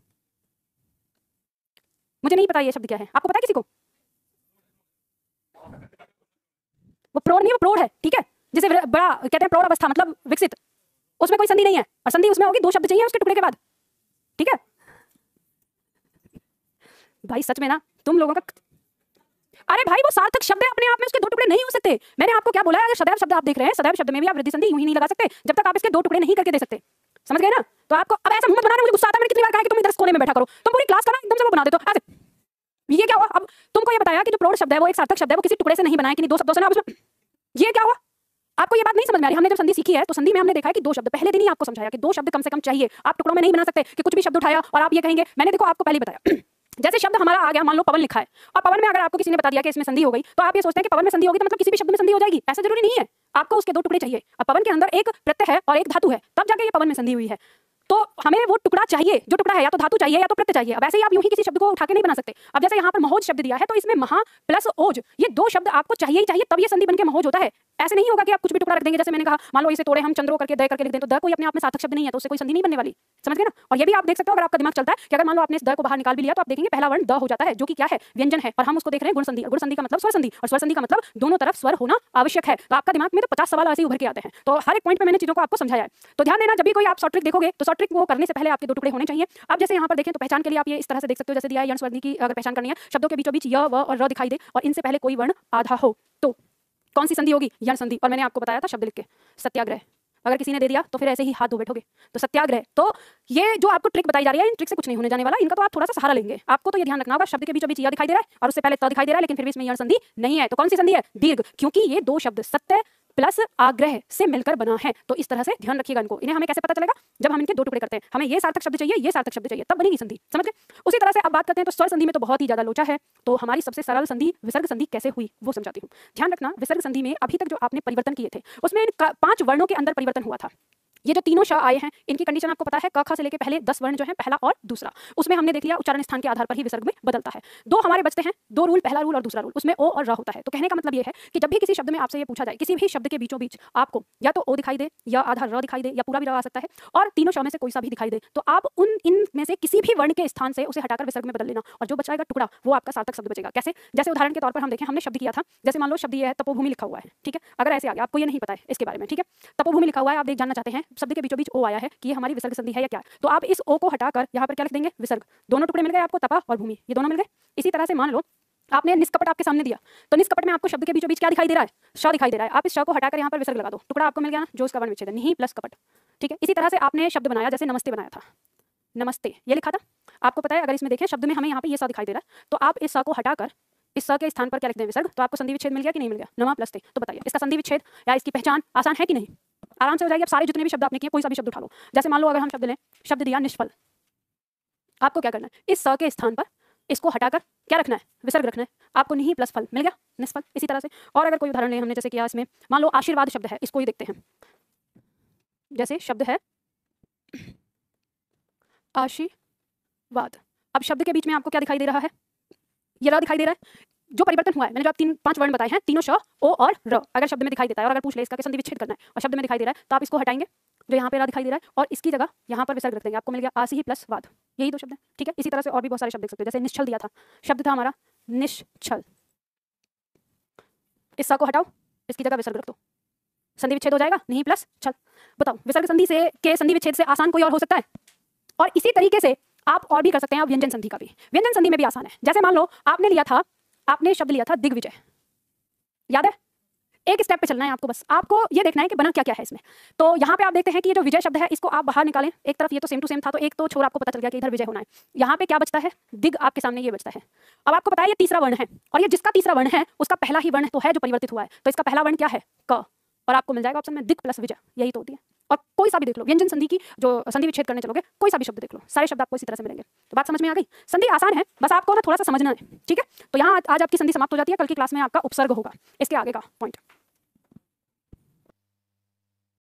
मुझे नहीं पता ये शब्द क्या है। आपको पता है किसी को? वो प्रौढ़ नहीं, वो प्रौढ़ है, ठीक है, जिसे बड़ा कहते हैं प्रौढ़ अवस्था मतलब विकसित, उसमें कोई संधि नहीं है, और संधि उसमें होगी दो शब्द चाहिए उसके टुकड़े के बाद, ठीक है। भाई सच में ना तुम लोगों का, अरे भाई वो सार्थक शब्द है अपने आप में, उसके दो टुकड़े नहीं हो सकते। मैंने आपको क्या बोला है? अगर सदैव शब्द आप देख रहे हैं, सदैव शब्द में भी आप वृद्धि संधि यूं ही नहीं लगा सकते जब तक आप इसके दो टुकड़े नहीं करके दे सकते, समझ गए ना। तो आपको अब ऐसा मुंह मत बनाना, मुझे गुस्सा आता है, मैंने कितनी बार कहा कि तुम इधर कोने में बैठा करो, तुम पूरी क्लास का ना एकदम से वो बना देते हो ऐसे। ये क्या हुआ? अब तुमको ये बताया कि जो प्रौढ़ शब्द है वो एक सार्थक शब्द है, वो किसी टुकड़े से नहीं बनाया कि नहीं दो शब्दों से ना, आप उसमें ये क्या हुआ? आपको ये बात नहीं समझ में आ रही? हमने जब संधि सीखी है तो संधि में हमने देखा है कि दो शब्द, पहले दिन ही आपको समझाया कि दो शब्द कम से कम चाहिए, आप टुकड़ों में नहीं बना सकते कि कुछ भी शब्द उठाया और आप ये कहेंगे। मैंने देखो आपको पहले बताया जैसे शब्द हमारा आ गया, मान लो पवन लिखा है, और पवन में अगर आपको किसी ने बता दिया कि इसमें संधि हो गई, तो आप ये सोचते हैं कि पवन में संधि होगी तो मतलब किसी भी शब्द में संधि हो जाएगी, ऐसा जरूरी नहीं है। आपको उसके दो टुकड़े चाहिए। अब पवन के अंदर एक प्रत्यय है और एक धातु है, तब जाके ये पवन में संधि हुई है, तो हमें वो टुकड़ा चाहिए, जो टुकड़ा है या तो धातु चाहिए या तो प्रत्यय चाहिए। अब ऐसे ही आप यूं ही किसी शब्द को उठा के नहीं बना सकते। अब जैसे यहाँ पर महोज शब्द दिया है तो इसमें महा प्लस ओज, ये दो शब्द आपको चाहिए ही चाहिए, तब ये संधि बनके महोज होता है। ऐसे नहीं होगा कि आप कुछ भी टुकड़ा रख देंगे, जैसे मैंने कहा मान लो इसे तोड़े हम चंद्रो करके द करके लिख दें, तो द कोई अपने आप में सार्थक शब्द नहीं है, तो उससे कोई संधि नहीं बनने वाली, समझ गए ना। और ये भी आप देख सकते हो अगर आपका दिमाग चलता है कि अगर मान लो आपने इस द को बाहर निकाल भी लिया तो आप देखेंगे पहला वर्ण द हो जाता है, जो कि क्या है, व्यंजन है, और हम उसको देख रहे हैं गुण संधि। गुण संधि का मतलब स्वर संधि, और स्वर संधि का मतलब दोनों तरफ स्वर होना आवश्यक है। तो आपका दिमाग में तो 50 सवाल ऐसे ही उभर के आते हैं। तो हर एक पॉइंट पे मैंने चीजों को आपको समझाया है। तो ध्यान देना, जब भी कोई आप शॉर्ट ट्रिक देखोगे तो शॉर्ट ट्रिक वो करने से पहले आपके 2 टुकड़े होने चाहिए। अब जैसे यहाँ पर देखें तो पहचान के लिए आप ये इस तरह से देख सकते हो, जैसे दिया है यण स्वर्णी की अगर पहचान करनी है, शब्दों के बीचों बीच य व और र दिखाई दे और इनसे पहले कोई वर्ण आधा हो, तो कौन सी संधि होगी, यण संधि। और मैंने आपको बताया था शब्द लिख के, सत्याग्रह। अगर किसी ने दे दिया तो फिर ऐसे ही हाथ धो बैठोगे, तो सत्याग्रह। तो ये जो आपको ट्रिक बताई जा रही है, इन ट्रिक से कुछ नहीं होने जाने वाला, इनका तो आप थोड़ा सा सहारा लेंगे। आपको तो ये ध्यान रखना होगा शब्द के बीचों बीच य दिखाई दे रहा है और उससे पहले त दिखाई दे रहा है, लेकिन फिर भी इसमें यण संधि नहीं है, तो कौन सी संधि है, दीर्घ, क्योंकि ये 2 शब्द सत्य प्लस आग्रह से मिलकर बना है। तो इस तरह से ध्यान रखिएगा इनको। इन्हें हमें कैसे पता चलेगा, जब हम इनके 2 टुकड़े करते हैं, हमें ये सार्थक शब्द चाहिए, ये सार्थक शब्द चाहिए, तब बनेगी संधि, समझ गए। उसी तरह से अब बात करते हैं तो स्वर संधि में तो बहुत ही ज्यादा लोचा है। तो हमारी सबसे सरल संधि विसर्ग संधि कैसे हुई वो समझाती हूँ। ध्यान रखना, विसर्ग संधि में अभी तक जो आपने परिवर्तन किए थे उसमें इन 5 वर्णों के अंदर परिवर्तन हुआ था। ये जो तीनों श आए हैं इनकी कंडीशन आपको पता है, क ख से लेके पहले 10 वर्ण जो है, पहला और दूसरा, उसमें हमने देख लिया उच्चारण स्थान के आधार पर ही विसर्ग में बदलता है। 2 हमारे बचते हैं, 2 रूल, पहला रूल और दूसरा रूल, उसमें ओ और र होता है। तो कहने का मतलब ये है कि जब भी किसी शब्द में आपसे ये पूछा जाए, किसी भी शब्द के बीचों बीच आपको या तो ओ दिखाई दे या आधा र दिखाई दे या पूरा भी र आ सकता है और तीनों श में से कोई सा भी दिखाई दे, तो आप उन इन में से किसी भी वर्ण के स्थान से उसे हटाकर विसर्ग में बदल लेना और जो बचाएगा टुकड़ा वो आपका सार्थक शब्द बचेगा। कैसे, जैसे उदाहरण के तौर पर हम देखें, हमने शब्द किया था, जैसे मान लो शब्द ये है तपोभूमि लिखा हुआ है, ठीक है। अगर ऐसे आ गया, आपको ये नहीं पता है इसके बारे में, ठीक है, तपोभूमि लिखा हुआ है, आप देख जानना चाहते हैं शब्द के बीचों बीच ओ आया है कि ये हमारी विसर्ग संधि है या क्या, तो आप इस ओ को हटाकर यहाँ पर क्या लिख देंगे, विसर्ग। दोनों टुकड़े मिल गए आपको, तपा और भूमि, ये दोनों मिल गए। इसी तरह से मान लो आपने निष्कपट आपके सामने दिया, तो निष्कपट में आपको शब्द के बीचों बीच क्या दिखाई दे रहा है, श दिखाई दे रहा है। आप इस श को हटाकर यहाँ पर विसर्ग लगा दो, टुकड़ा आपको मिल गया ना, जो इसका वर्ण विच्छेद है, निहि प्लस कपट, ठीक है। इसी तरह से आपने शब्द बनाया, जैसे नमस्ते बनाया था, नमस्ते ये लिखा था, आपको पता है अगर इसमें देखें शब्द में हमें यहाँ पे ये स दिखाई दे रहा है, तो आप इस स को हटाकर इस स के स्थान पर क्या लिख दें, विसर्ग। तो आपको संधि विच्छेद मिल गया कि नहीं मिल गया, नमा प्लस ते। तो बताइए इसका संधि विच्छेद या इसकी पहचान आसान है कि नहीं, आराम से हो जाएगी। अब सारे जितने भी शब्द आपने किए कोई सा भी शब्द उठा लो, जैसे मान लो अगर हम शब्द लें, शब्द दिया निष्फल, आपको क्या करना है, इस स के स्थान पर इसको हटाकर क्या रखना है, विसर्ग रखना है। आपको नहीं प्लस फल मिल गया, निष्फल। इसी तरह से और अगर कोई उदाहरण लें हमने, जैसे किया इसमें, मान लो आशीर्वाद शब्द है, इसको ही देखते हैं। जैसे शब्द है आशीर्वाद, अब शब्द के बीच में आपको क्या दिखाई दे रहा है, ये र दिखाई दे रहा है। जो परिवर्तन हुआ है, मैंने जो आप 3-5 वर्ण बताए हैं, तीनों श, ओ और र, अगर शब्द में दिखाई देता है और अगर पूछ ले इसका संधि विच्छेद करना है और शब्द में दिखाई दे रहा है, तो आप इसको हटाएंगे, जो यहाँ पे र दिखाई दे रहा है, और इसकी जगह यहाँ पर विसर्ग रख देंगे, आपको मिल गया आशी प्लस वाद। यही 2 शब्द है, ठीक है। इसी तरह से और भी बहुत सारे शब्द देख सकते हो, जैसे निश्चल दिया था, शब्द था हमारा निश्चल, इस स को हटाओ, इसकी जगह विसर्ग रख दो, संधि विच्छेद हो जाएगा, नहीं प्लस छल। बताओ विसर्ग संधि से के संधि विच्छेद से आसान कोई और हो सकता है। और इसी तरीके से आप और भी कर सकते हैं। अब व्यंजन संधि का भी, व्यंजन संधि में भी आसान है। जैसे मान लो आपने लिया था, आपने शब्द लिया था दिग्विजय, याद है, एक स्टेप पे चलना है आपको, बस आपको ये देखना है कि बना क्या क्या है इसमें। तो यहाँ पे आप देखते हैं कि ये जो विजय शब्द है इसको आप बाहर निकालें, एक तरफ ये तो सेम टू सेम था, तो एक तो छोर आपको पता चल गया कि इधर विजय होना है। यहाँ पे क्या बचता है, दिग आपके सामने ये बचता है। अब आपको पता है ये तीसरा वर्ण है, और ये जिसका तीसरा वर्ण है उसका पहला ही वर्ण तो है जो परिवर्तित हुआ है, तो इसका पहला वर्ण क्या है, क, और आपको मिल जाएगा ऑप्शन में दिग प्लस विजय, यही तो होती है। और कोई सा भी देख लो, व्यंजन संधि की जो संधि विच्छेद करने चलोगे, कोई सा भी शब्द देख लो, सारे शब्द आपको इसी तरह से मिलेंगे। तो बात समझ में आ गई, संधि आसान है, बस आपको ना थोड़ा सा समझना है, ठीक है। तो यहाँ आज आपकी संधि समाप्त हो जाती है, कल की क्लास में आपका उपसर्ग होगा, इसके आगे का पॉइंट।